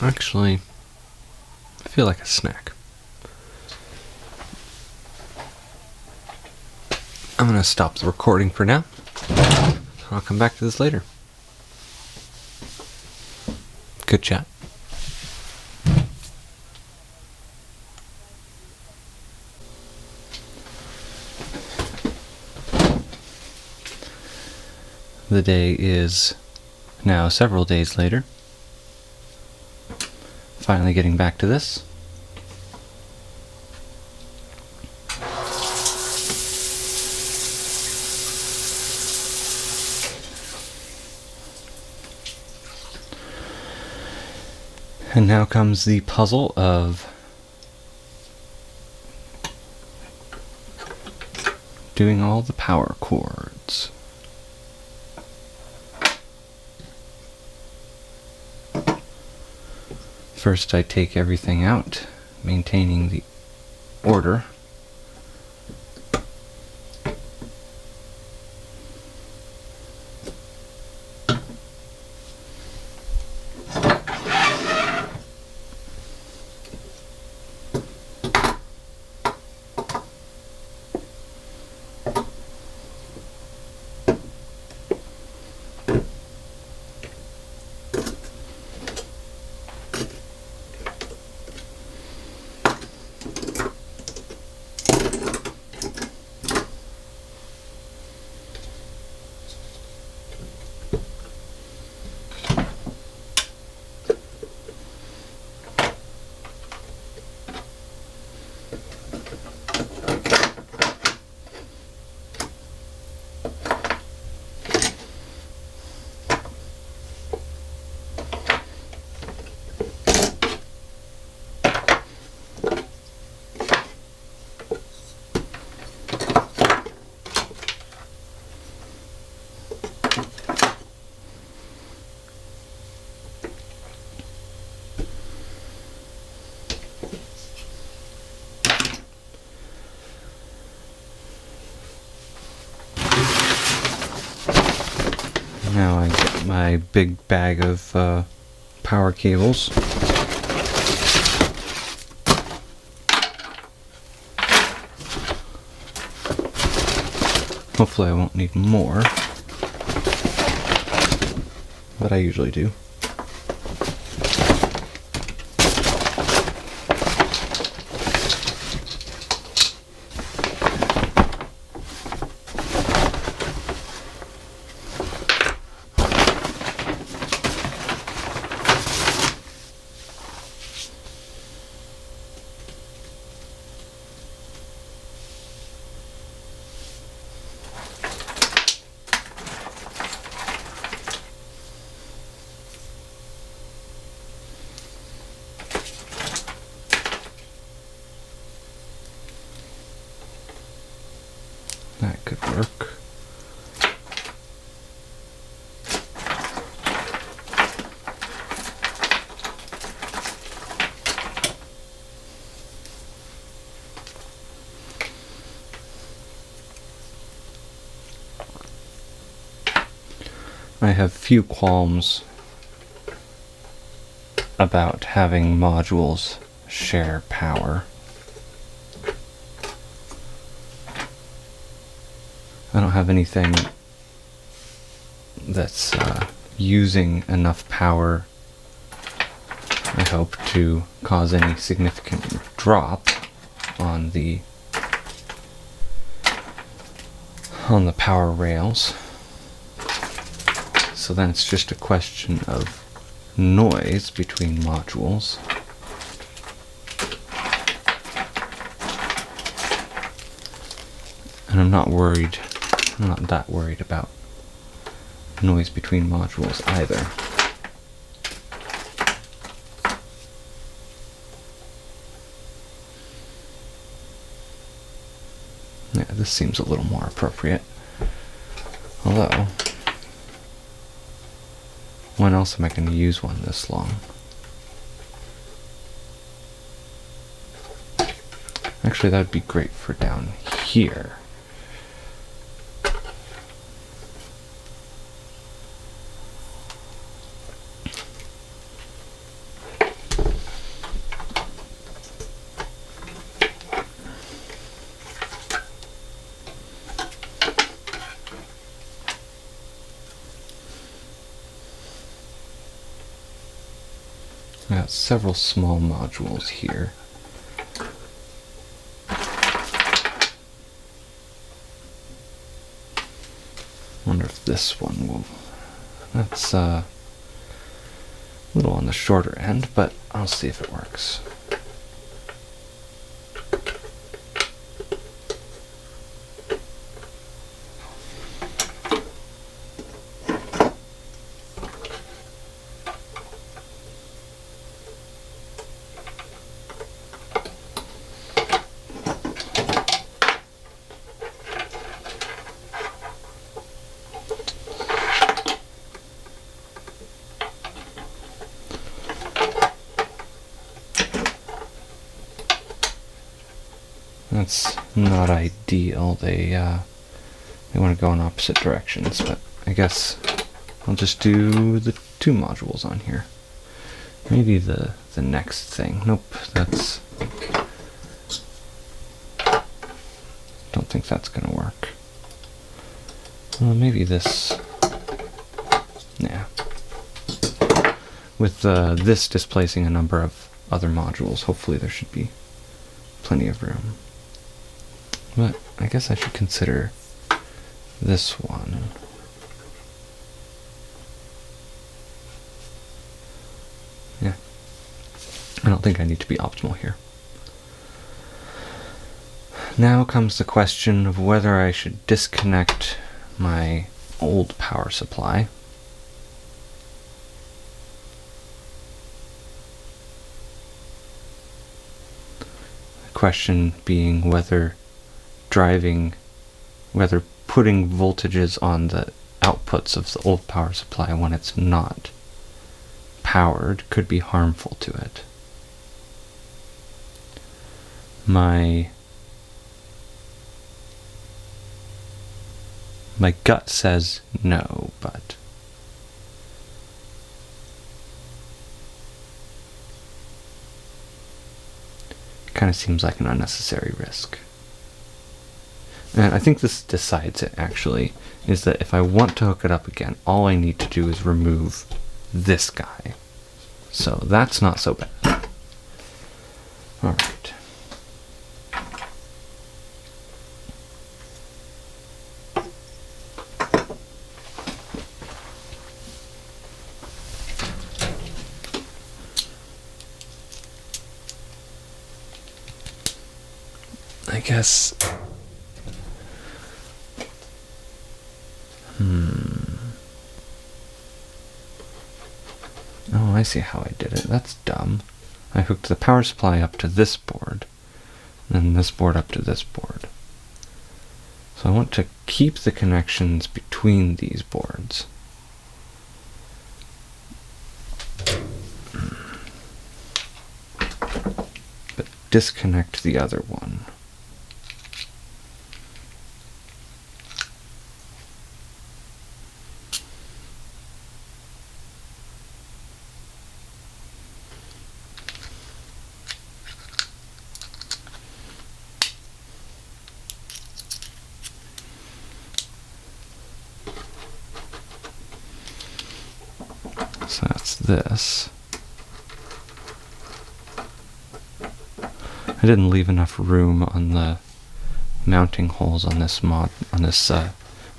Actually, I feel like a snack. I'm going to stop the recording for now. I'll come back to this later. Good chat. The day is now several days later. Finally getting back to this. And now comes the puzzle of doing all the power chords. First I take everything out, maintaining the order. Now I get my big bag of power cables. Hopefully I won't need more, but I usually do. That could work. I have few qualms about having modules share power. I don't have anything that's using enough power, I hope, to cause any significant drop on the power rails. So then it's just a question of noise between modules. And I'm not that worried about noise between modules either. Yeah, this seems a little more appropriate. Although, when else am I going to use one this long? Actually, that would be great for down here. I got several small modules here. Wonder if this one will. That's a little on the shorter end, but I'll see if it works. That's not ideal. They want to go in opposite directions, but I guess I'll just do the two modules on here. Maybe the next thing. Nope, that's... don't think that's gonna work. Maybe this... yeah. With this displacing a number of other modules, hopefully there should be plenty of room. But I guess I should consider this one. Yeah. I don't think I need to be optimal here. Now comes the question of whether I should disconnect my old power supply. The question being whether putting voltages on the outputs of the old power supply when it's not powered could be harmful to it. My gut says no, but kind of seems like an unnecessary risk. And I think this decides it, actually, is that if I want to hook it up again, all I need to do is remove this guy. So that's not so bad. All right. I guess... Oh, I see how I did it. That's dumb. I hooked the power supply up to this board, and this board up to this board. So I want to keep the connections between these boards. But disconnect the other one. So that's this. I didn't leave enough room on the mounting holes on this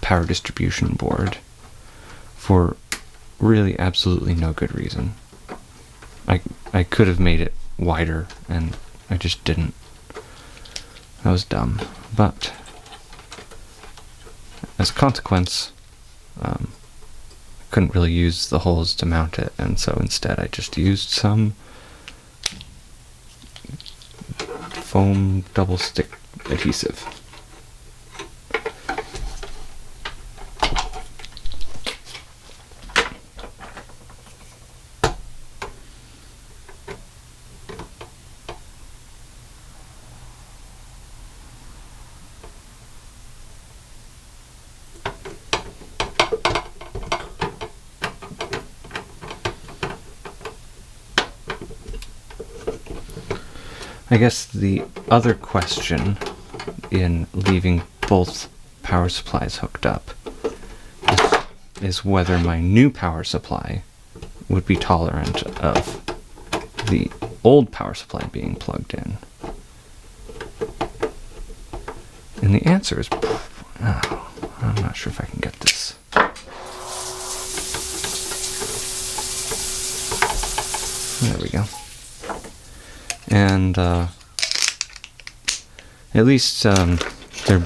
power distribution board for really absolutely no good reason. I could have made it wider, and I just didn't. That was dumb. But as a consequence, couldn't really use the holes to mount it, and so instead I just used some foam double stick adhesive. I guess the other question in leaving both power supplies hooked up is whether my new power supply would be tolerant of the old power supply being plugged in. And the answer is, I'm not sure if I can get this. There we go. And at least the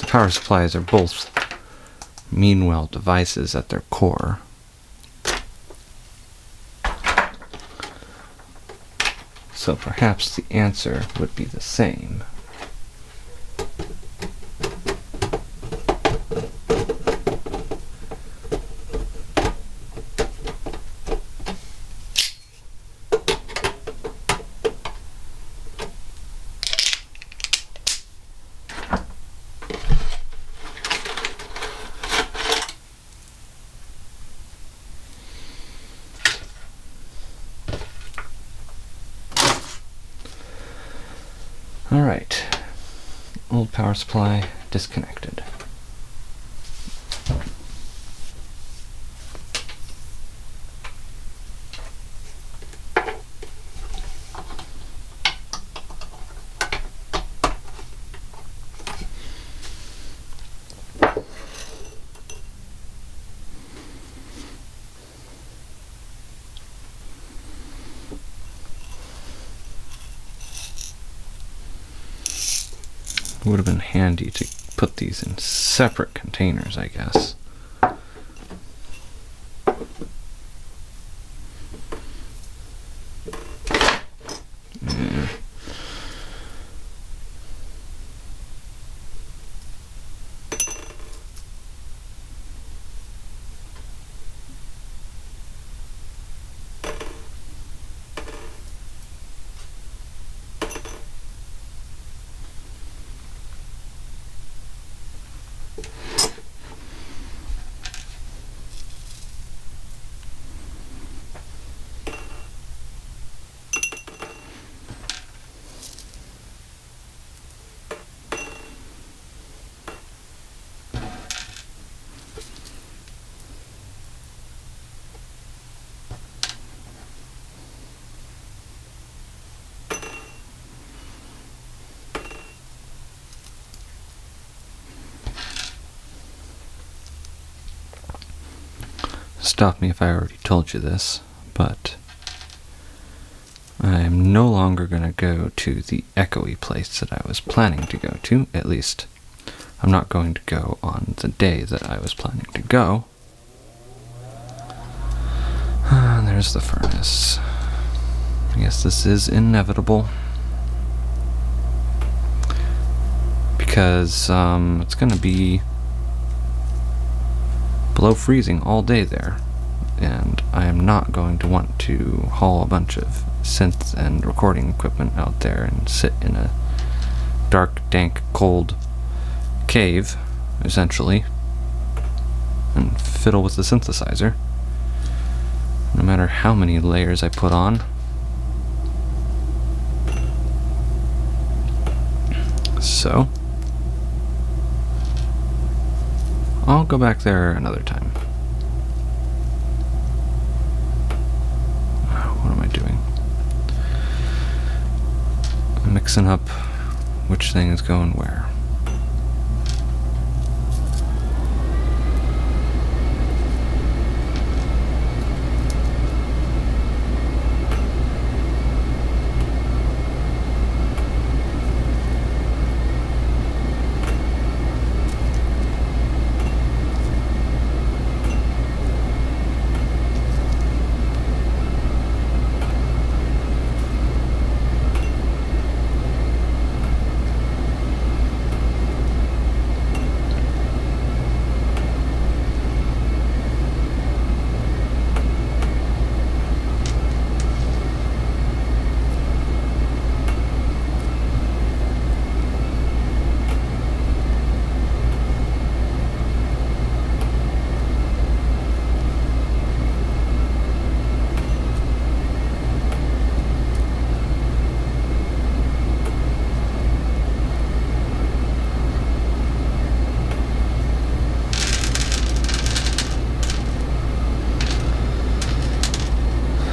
power supplies are both Meanwell devices at their core. So perhaps the answer would be the same. All right, old power supply disconnected. Would have been handy to put these in separate containers, I guess. stop me if I already told you this, but I'm no longer going to go to the echoey place that I was planning to go to. At least, I'm not going to go on the day that I was planning to go. There's the furnace. I guess this is inevitable. Because it's going to be below freezing all day there. And I am not going to want to haul a bunch of synths and recording equipment out there and sit in a dark, dank, cold cave, essentially, and fiddle with the synthesizer. No matter how many layers I put on. So, I'll go back there another time. What am I doing? I'm mixing up which thing is going where.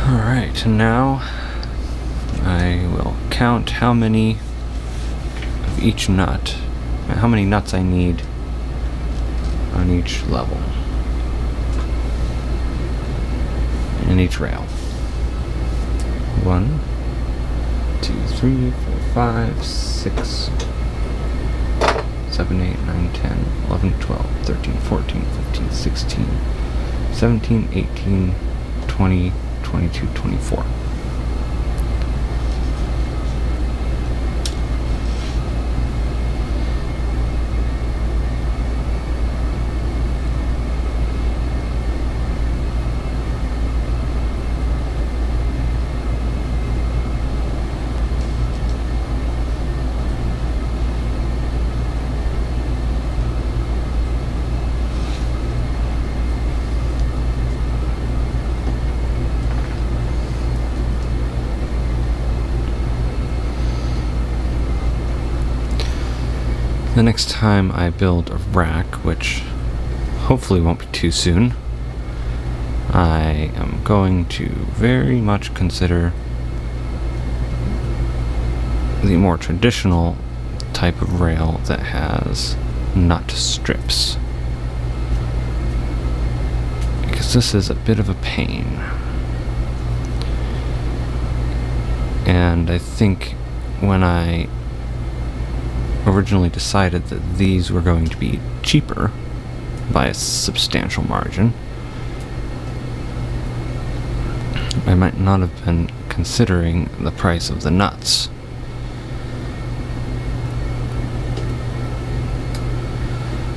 Alright, now I will count how many of each nut, how many nuts I need on each level, in each rail. 1, 2, 3, 4, 5, 6, 7, 8, 9, 10, 11, 12, 13, 14, 15, 16, 17, 18, 20, 22, 24. The next time I build a rack, which hopefully won't be too soon, I am going to very much consider the more traditional type of rail that has nut strips, because this is a bit of a pain. And I think when I originally decided that these were going to be cheaper by a substantial margin, I might not have been considering the price of the nuts.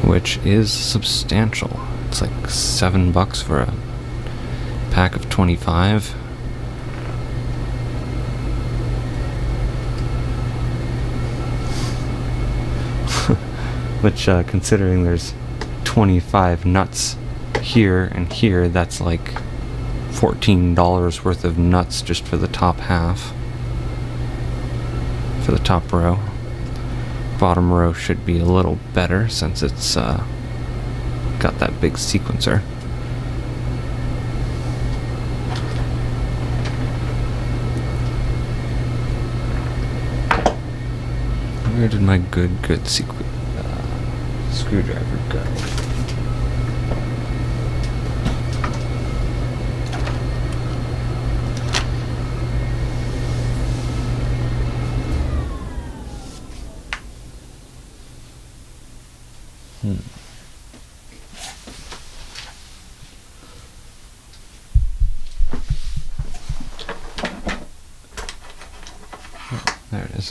Which is substantial. It's like $7 for a pack of 25. Which, considering there's 25 nuts here and here, that's like $14 worth of nuts just for the top half. For the top row. Bottom row should be a little better since it's got that big sequencer. Where did my good screwdriver go?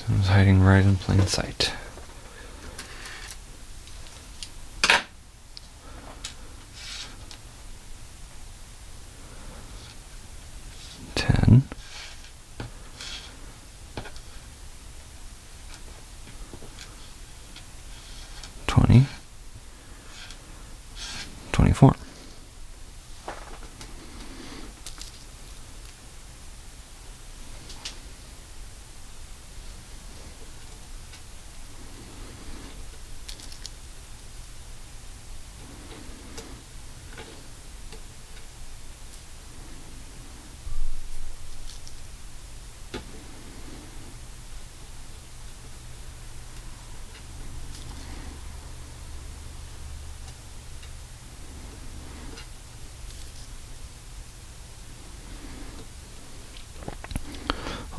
It was hiding right in plain sight. $10. 20. 24.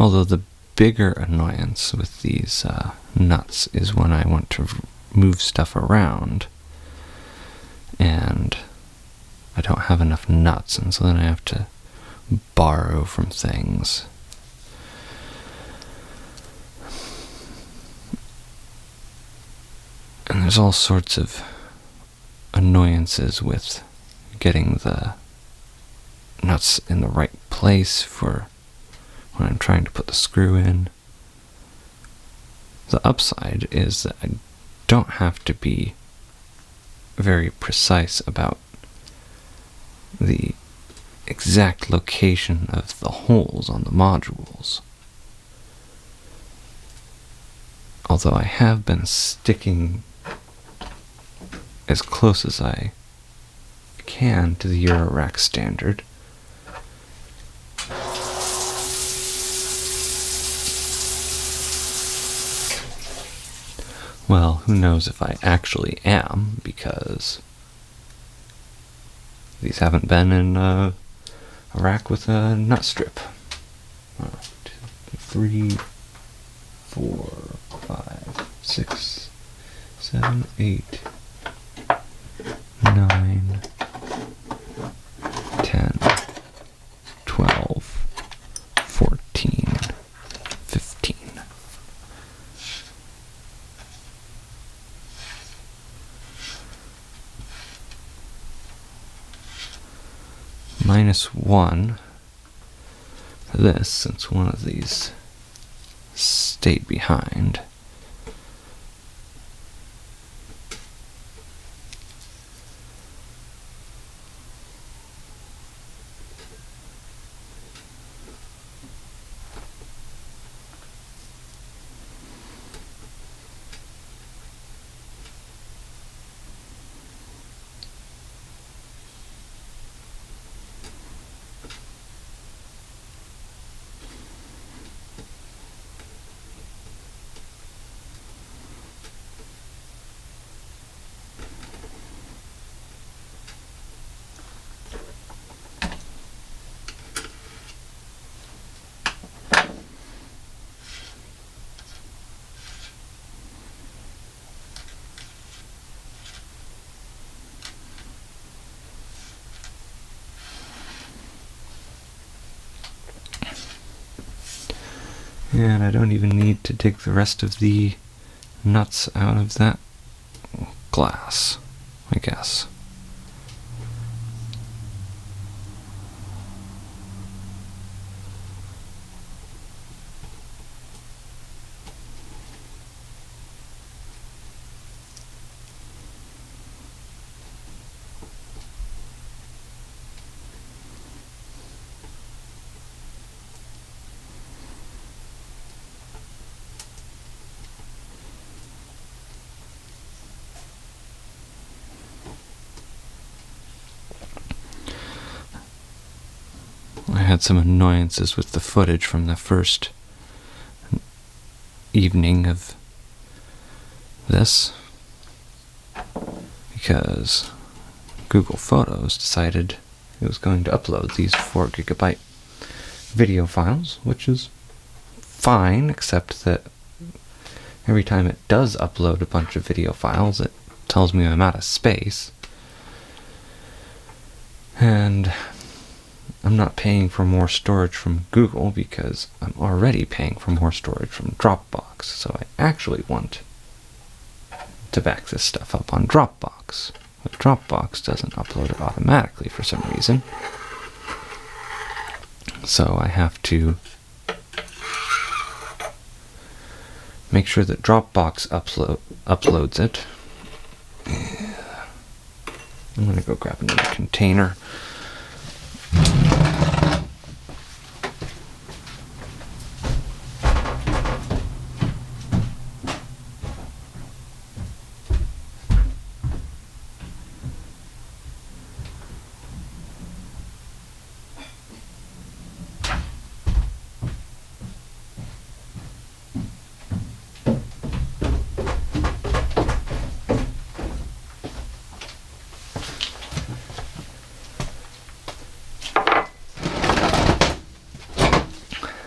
Although the bigger annoyance with these nuts is when I want to move stuff around and I don't have enough nuts, and so then I have to borrow from things. And there's all sorts of annoyances with getting the nuts in the right place for when I'm trying to put the screw in. The upside is that I don't have to be very precise about the exact location of the holes on the modules. Although I have been sticking as close as I can to the Eurorack standard. Well, who knows if I actually am, because these haven't been in a rack with a nut strip. 1, 2, 3, 4, 5, 6, 7, 8, 9, 10, 12, 14, 15. -1 for this, since one of these stayed behind. And I don't even need to take the rest of the nuts out of that glass, I guess. I had some annoyances with the footage from the first evening of this, because Google Photos decided it was going to upload these 4 GB video files, which is fine, except that every time it does upload a bunch of video files, it tells me I'm out of space. And I'm not paying for more storage from Google because I'm already paying for more storage from Dropbox. So I actually want to back this stuff up on Dropbox. But Dropbox doesn't upload it automatically for some reason. So I have to make sure that Dropbox uploads it. I'm going to go grab another container.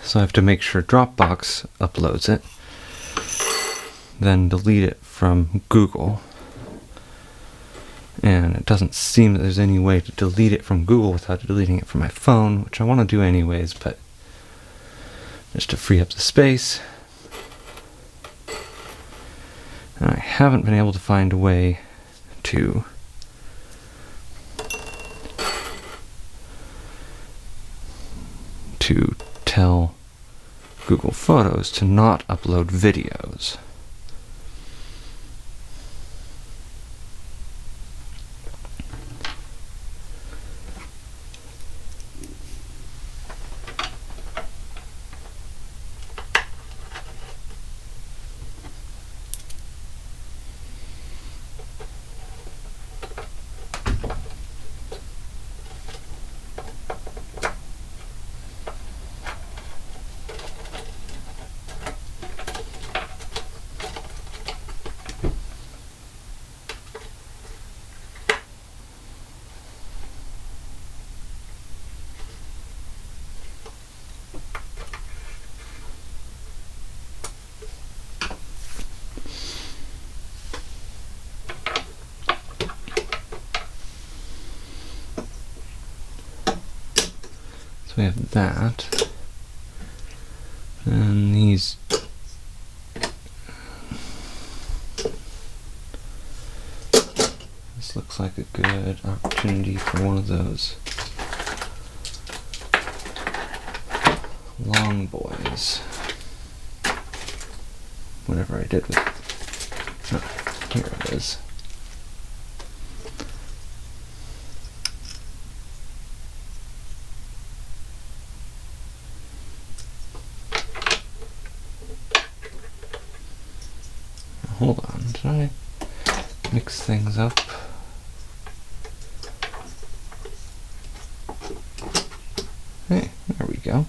So I have to make sure Dropbox uploads it, then delete it from Google. And it doesn't seem that there's any way to delete it from Google without deleting it from my phone, which I want to do anyways, but just to free up the space. And I haven't been able to find a way to tell Google Photos to not upload videos. So we have that, and these this looks like a good opportunity for one of those long boys. Whatever I did with it. Oh, here it is. Hold on, did I mix things up? Hey, there we go.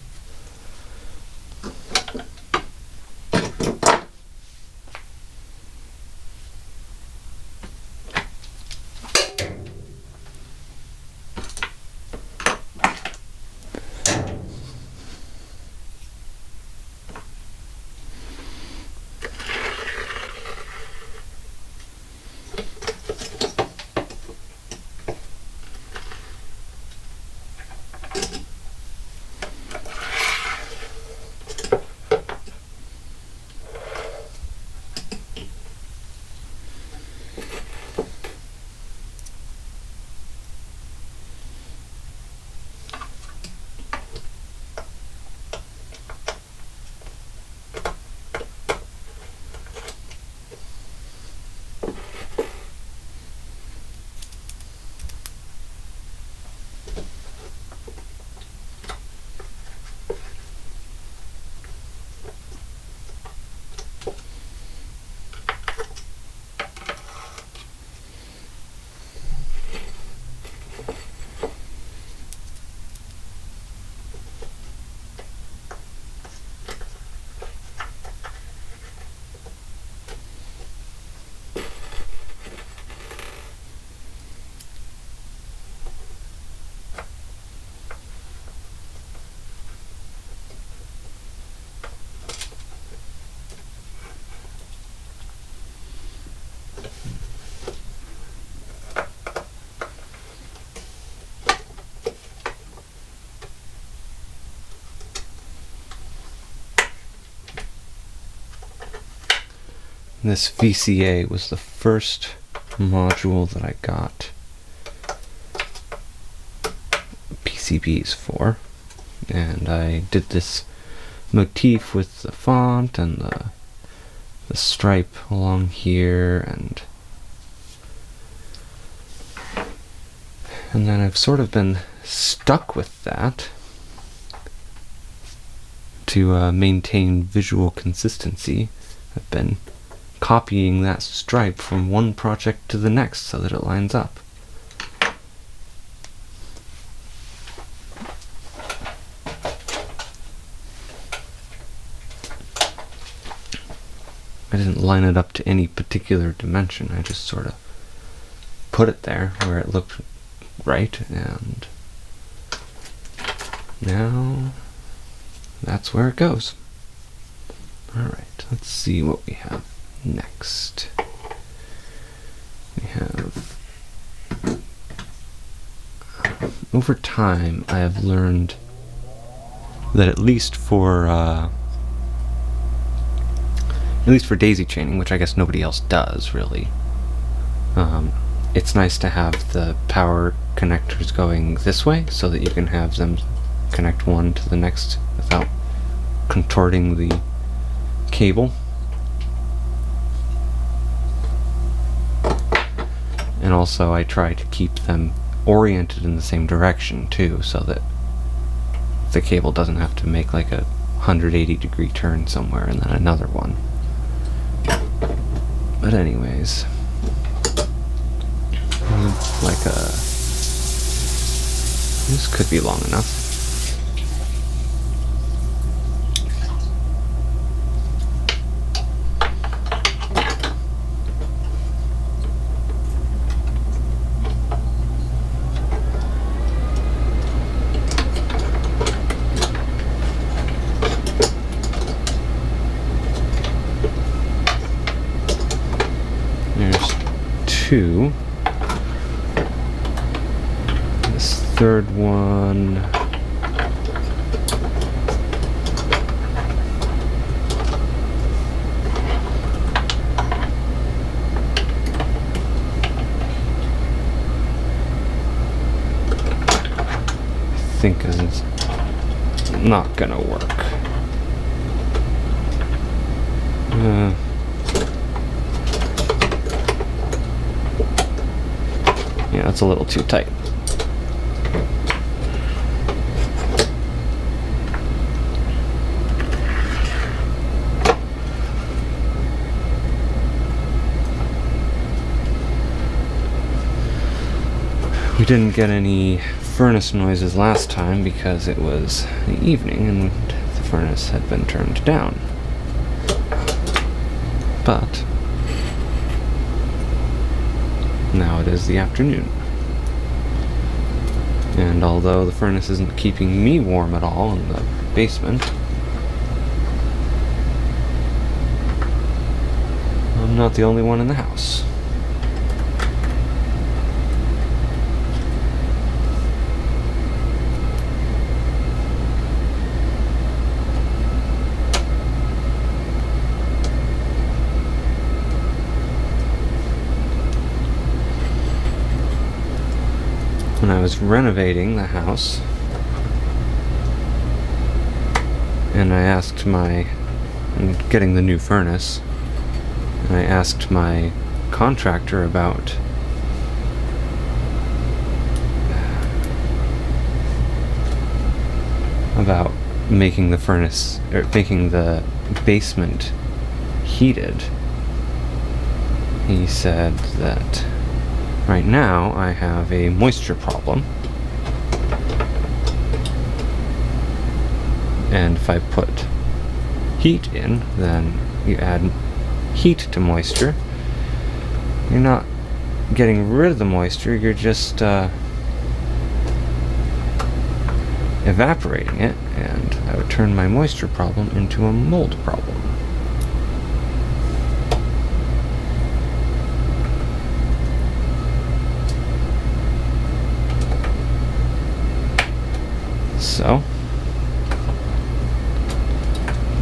This VCA was the first module that I got PCBs for, and I did this motif with the font and the stripe along here, and then I've sort of been stuck with that to maintain visual consistency. I've been copying that stripe from one project to the next so that it lines up. I didn't line it up to any particular dimension. I just sort of put it there where it looked right, and now that's where it goes. Alright, let's see what we have next. We have, over time I have learned that at least for daisy chaining, which I guess nobody else does really, it's nice to have the power connectors going this way so that you can have them connect one to the next without contorting the cable. And also I try to keep them oriented in the same direction too, so that the cable doesn't have to make like a 180-degree turn somewhere and then another one. But anyways, like this could be long enough. Two. This third one, I think is not gonna work. Yeah, it's a little too tight. We didn't get any furnace noises last time because it was the evening and the furnace had been turned down. But now it is the afternoon. And although the furnace isn't keeping me warm at all in the basement, I'm not the only one in the house. When I was renovating the house, and getting the new furnace, and I asked my contractor about making the furnace, or making the basement heated. He said that right now I have a moisture problem, and if I put heat in, then you add heat to moisture. You're not getting rid of the moisture, you're just evaporating it, and I would turn my moisture problem into a mold problem. So,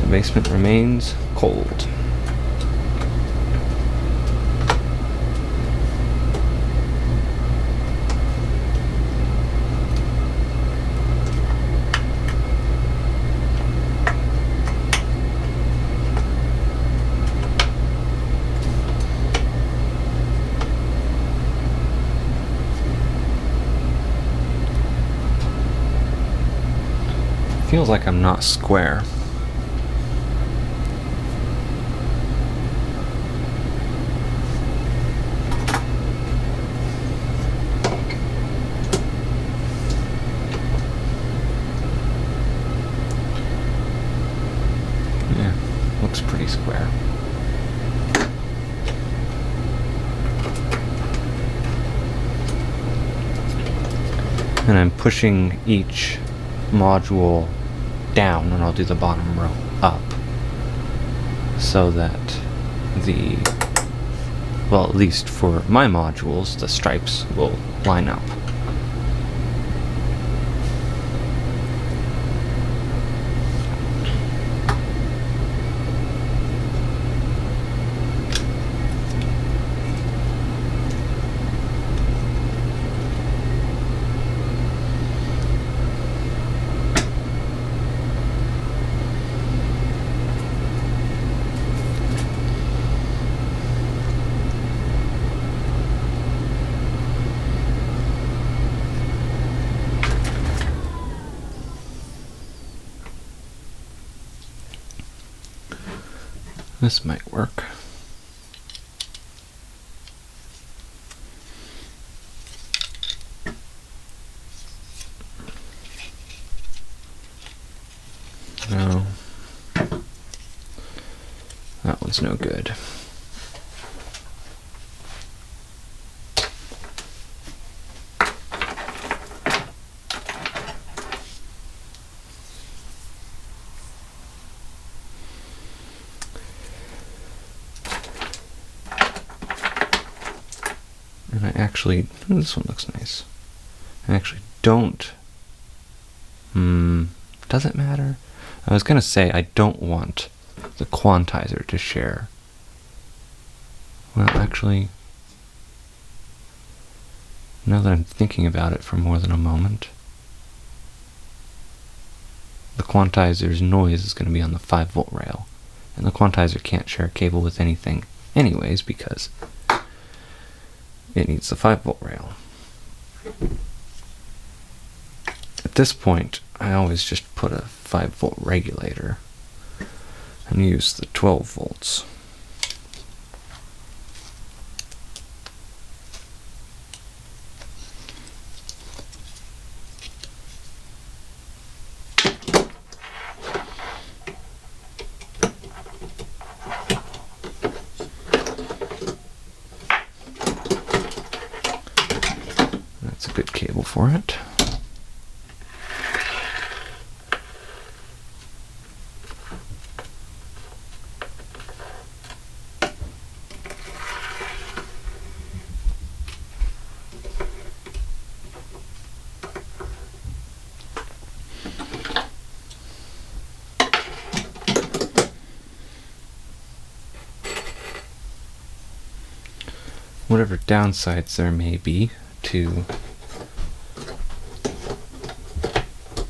the basement remains cold. feels like I'm not square. Yeah, looks pretty square. And I'm pushing each module down, and I'll do the bottom row up, so that well, at least for my modules, the stripes will line up. This might work. No. That one's no good. And I actually, this one looks nice. I actually don't, does it matter? I was gonna say I don't want the quantizer to share. Well, actually, now that I'm thinking about it for more than a moment, the quantizer's noise is gonna be on the 5-volt rail. And the quantizer can't share a cable with anything anyways, because it needs the 5-volt rail. At this point, I always just put a 5-volt regulator and use the 12 volts. That's a good cable for it. Whatever downsides there may be to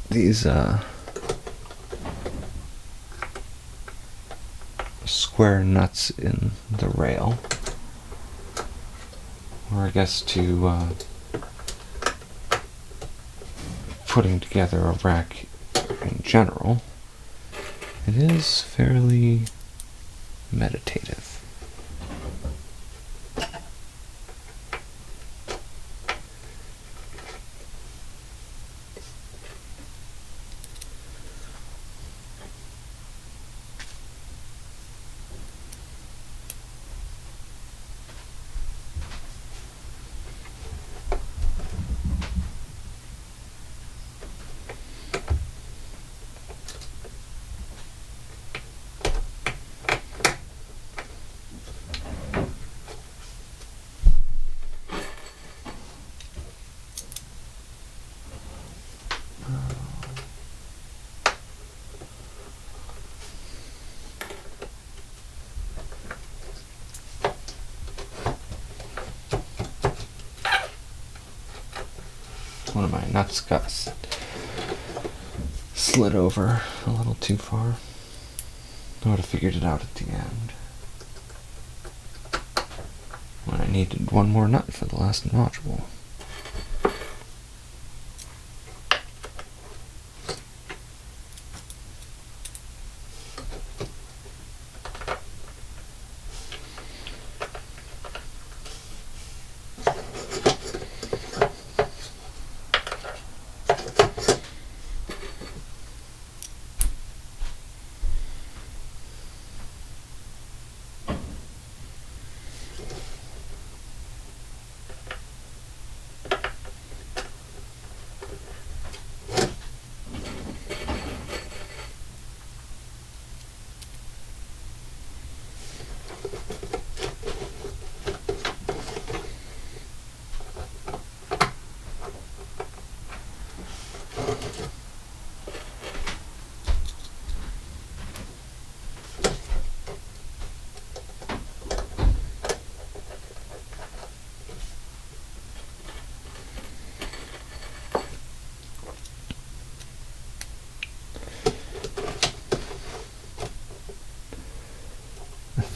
these square nuts in the rail, or I guess to putting together a rack in general, it is fairly meditative. One of my nuts got slid over a little too far. I would have figured it out at the end, when I needed one more nut for the last module.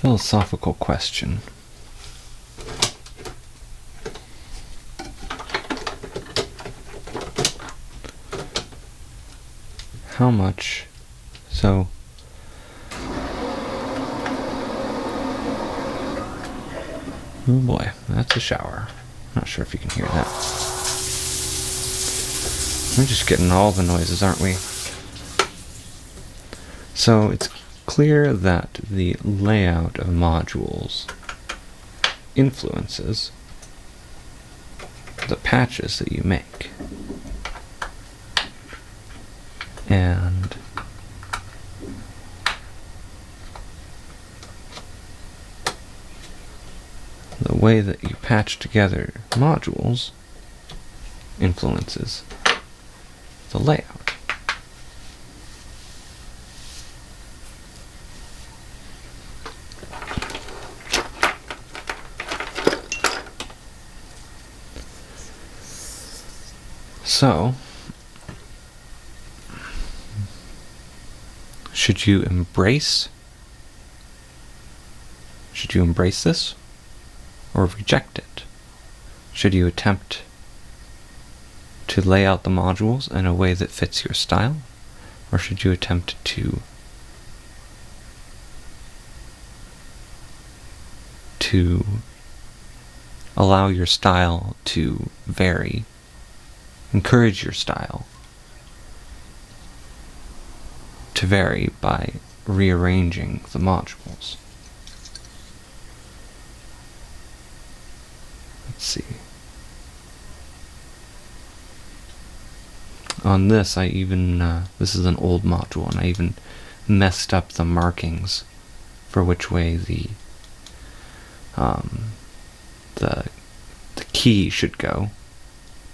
philosophical question. How much? So, oh boy, that's a shower. Not sure if you can hear that. We're just getting all the noises, aren't we? So it's clear that the layout of modules influences the patches that you make. And the way that you patch together modules influences the layout. So, should you embrace this or reject it? Should you attempt to lay out the modules in a way that fits your style, or should you attempt to allow your style to vary, encourage your style to vary by rearranging the modules? Let's see. On this, I even, this is an old module, and I even messed up the markings for which way the key should go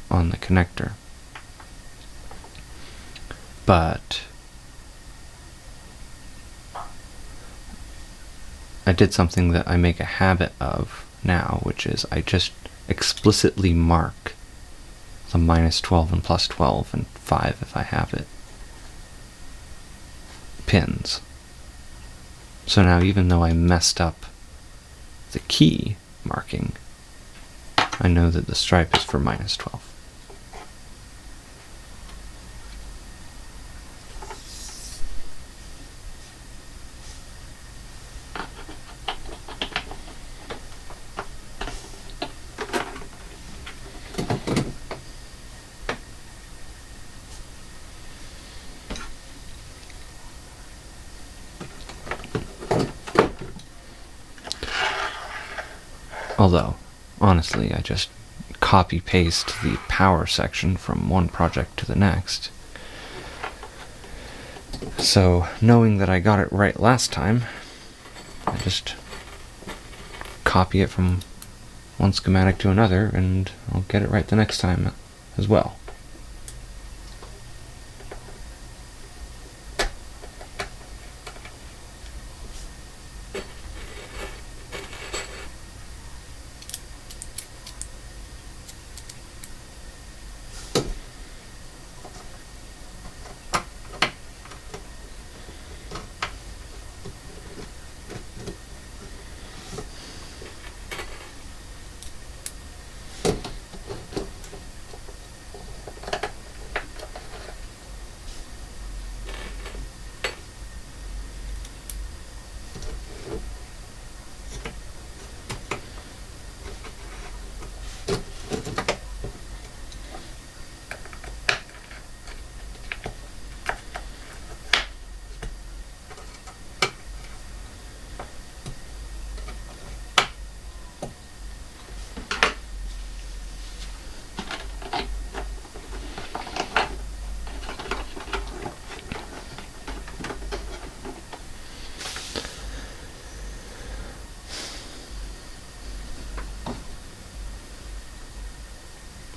on the connector. But I did something that I make a habit of now, which is I just explicitly mark the -12 and +12 and 5 if I have it pins. So now even though I messed up the key marking, I know that the stripe is for -12. Although, honestly, I just copy-paste the power section from one project to the next. So, knowing that I got it right last time, I just copy it from one schematic to another, and I'll get it right the next time as well.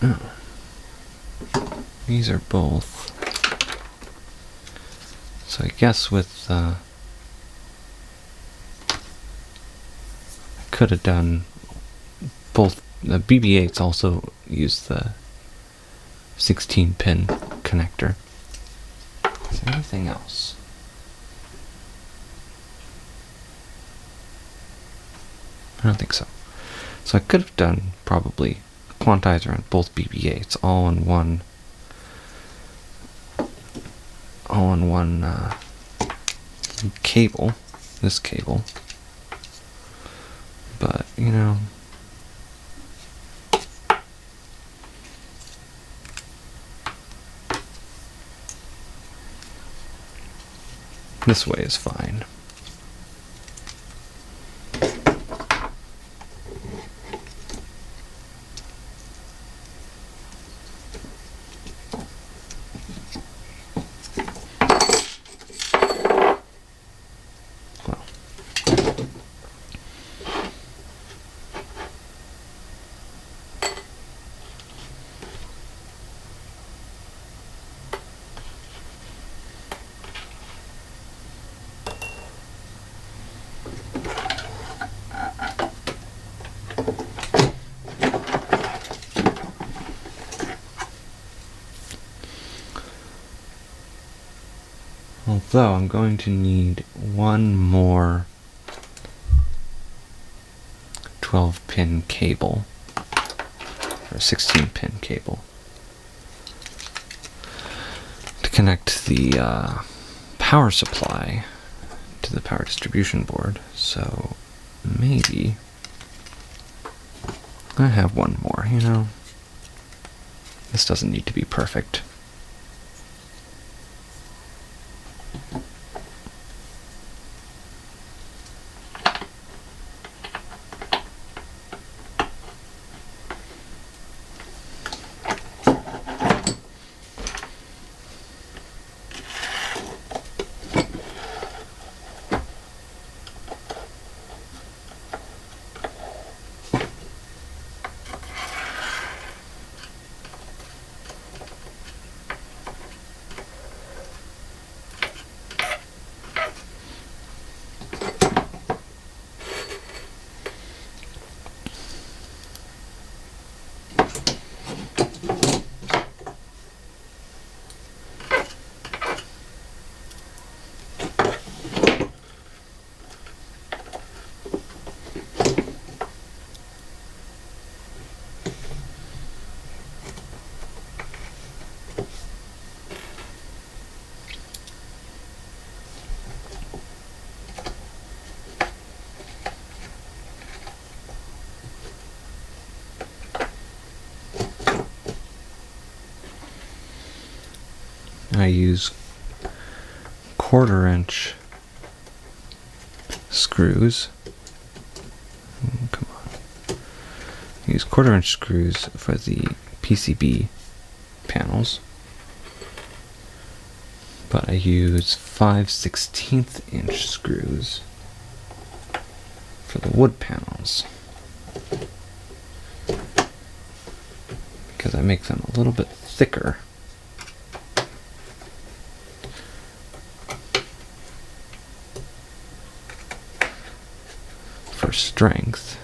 Oh. These are both. So I guess with I could have done both. The BB-8s also use the 16-pin connector. Is there anything else? I don't think so. So I could have done probably Quantizer on both BB-8s, all in one cable, this cable. But, you know, this way is fine. Although I'm going to need one more 12-pin cable, or 16-pin cable, to connect the power supply to the power distribution board. So maybe I have one more, you know. This doesn't need to be perfect. I use 1/4-inch screws. Come on. I use 1/4-inch screws for the PCB panels, but I use 5/16-inch screws for the wood panels, because I make them a little bit thicker. For strength.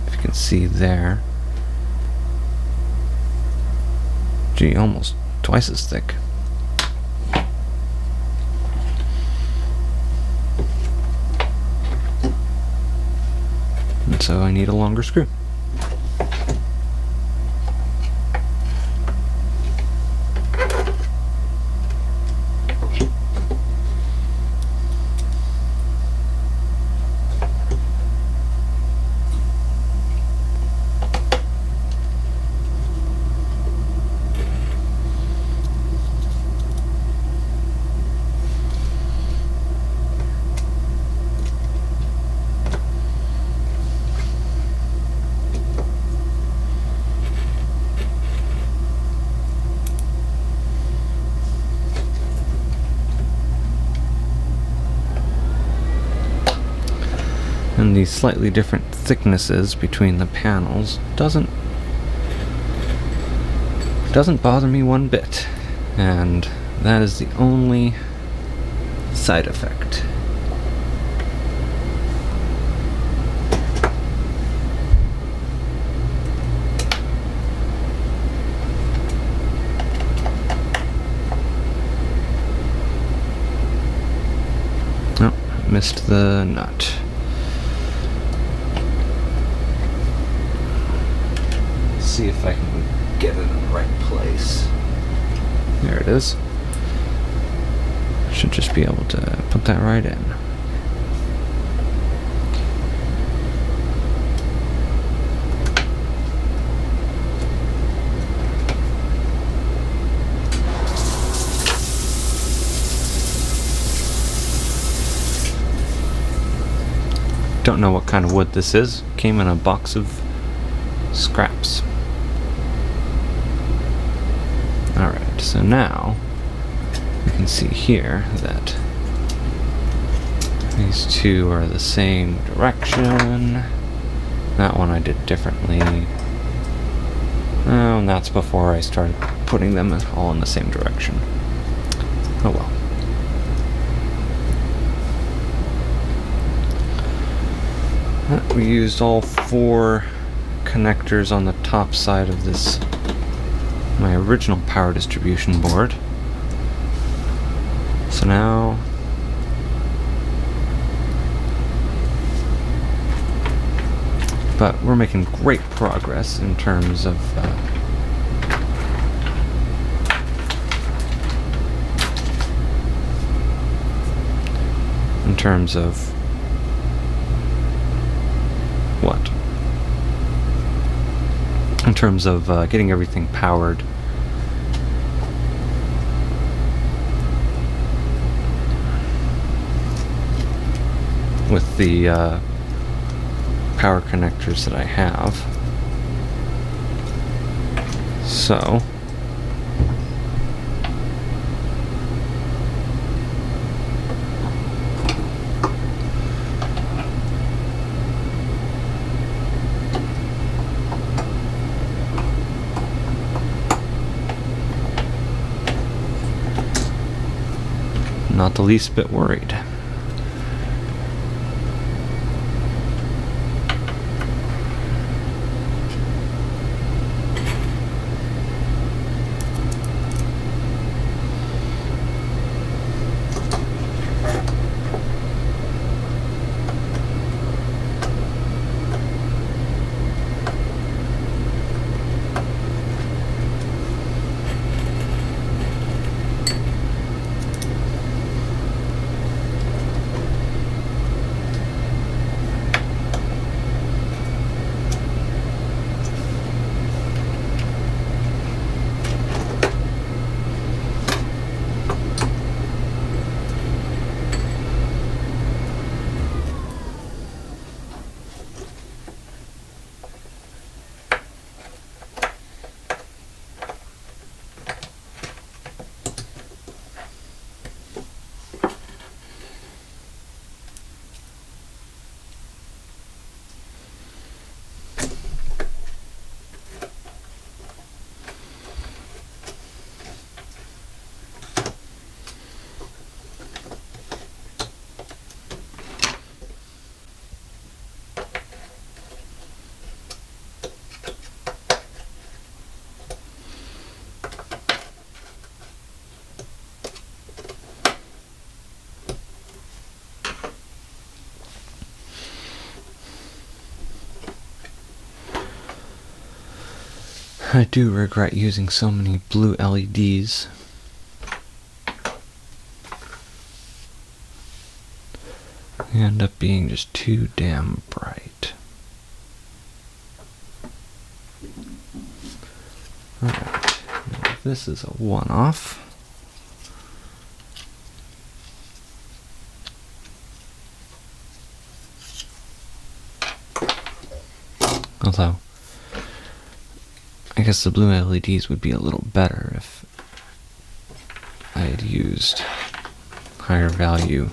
If you can see there. Gee, almost twice as thick. And so I need a longer screw. And these slightly different thicknesses between the panels doesn't bother me one bit, and that is the only side effect. Oh, missed the nut. see if I can get it in the right place. There it is. Should just be able to put that right in. Don't know what kind of wood this is. Came in a box of scraps. Alright, so now you can see here that these two are the same direction. That one I did differently. Oh, and that's before I started putting them all in the same direction. Oh well. We used all 4 connectors on the top side of this, my original power distribution board. So now but we're making great progress in terms of what? In terms of getting everything powered. With the power connectors that I have. So not the least bit worried. I do regret using so many blue LEDs. They end up being just too damn bright. Alright, now this is a one-off. Although, I guess the blue LEDs would be a little better if I had used higher value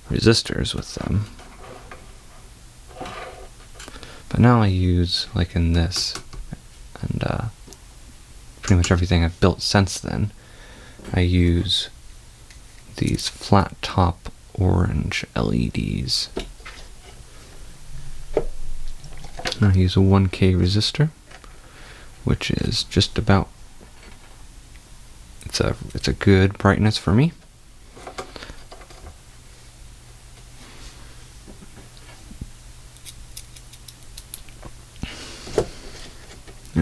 resistors with them. But now I use, like in this, and pretty much everything I've built since then, I use these flat top orange LEDs. And I use a 1K resistor, which is just about, it's a good brightness for me.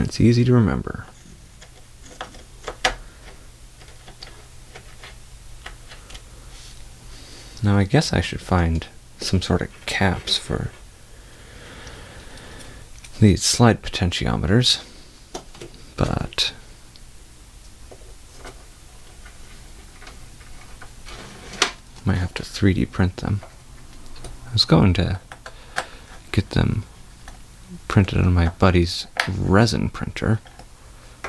it's easy to remember. Now I guess I should find some sort of caps for these slide potentiometers, but might have to 3D print them. I was going to get them printed on my buddy's resin printer,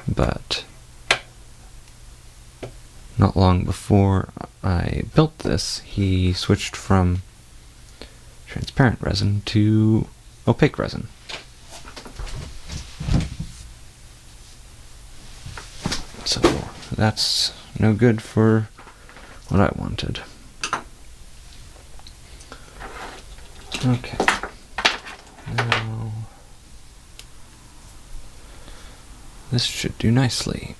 but not long before I built this, he switched from transparent resin to opaque resin. So that's no good for what I wanted. Okay. Now, this should do nicely.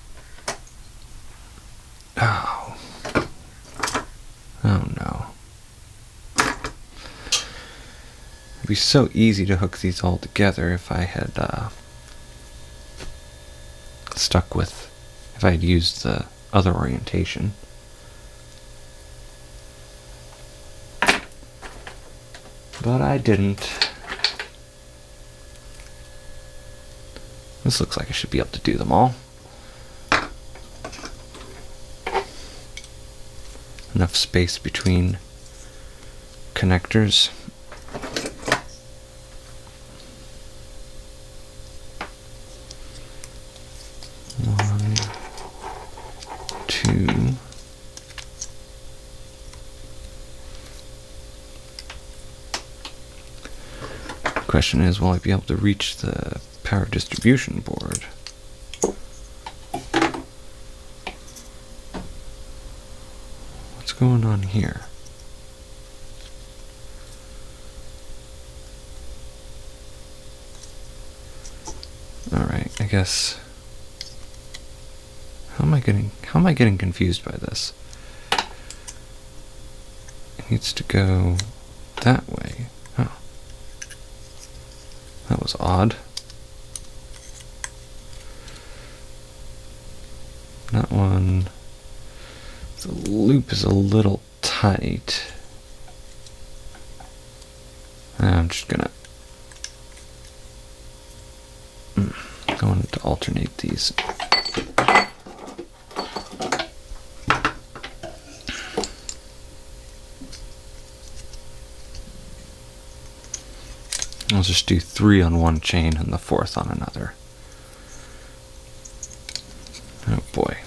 Oh. Oh no. It'd be so easy to hook these all together if I had if I had used the other orientation. But I didn't. This looks like I should be able to do them all. Enough space between connectors. One, two. Question is, will I be able to reach the power distribution board? What's going on here? Alright, I guess. How am I getting confused by this? It needs to go that way. Oh. That was odd. That one, the loop is a little tight. I'm just gonna, I wanted to alternate these. I'll just do 3 on one chain and the 4th on another. Oh boy.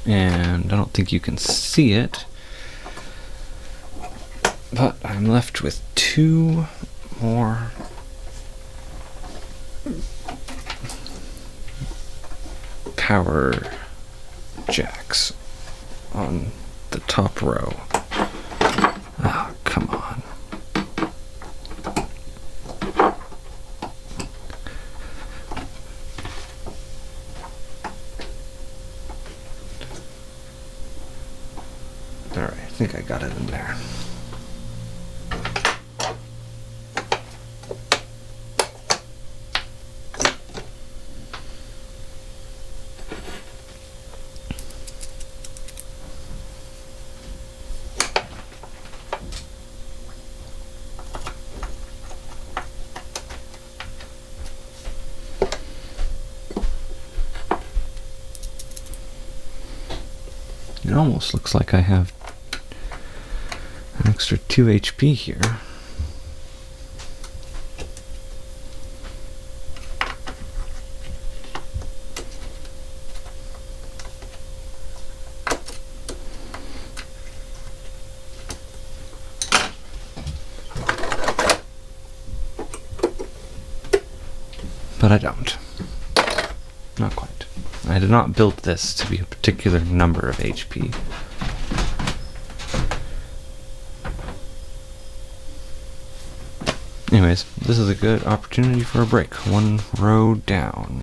and I don't think you can see it, but I'm left with 2 more power jacks on the top row. Oh, come on. Alright, I think I got it in there. It almost looks like I have an extra 2 HP here. But I don't. Not quite. I did not build this to be a particular number of HP. Anyways, this is a good opportunity for a break. 1 row down.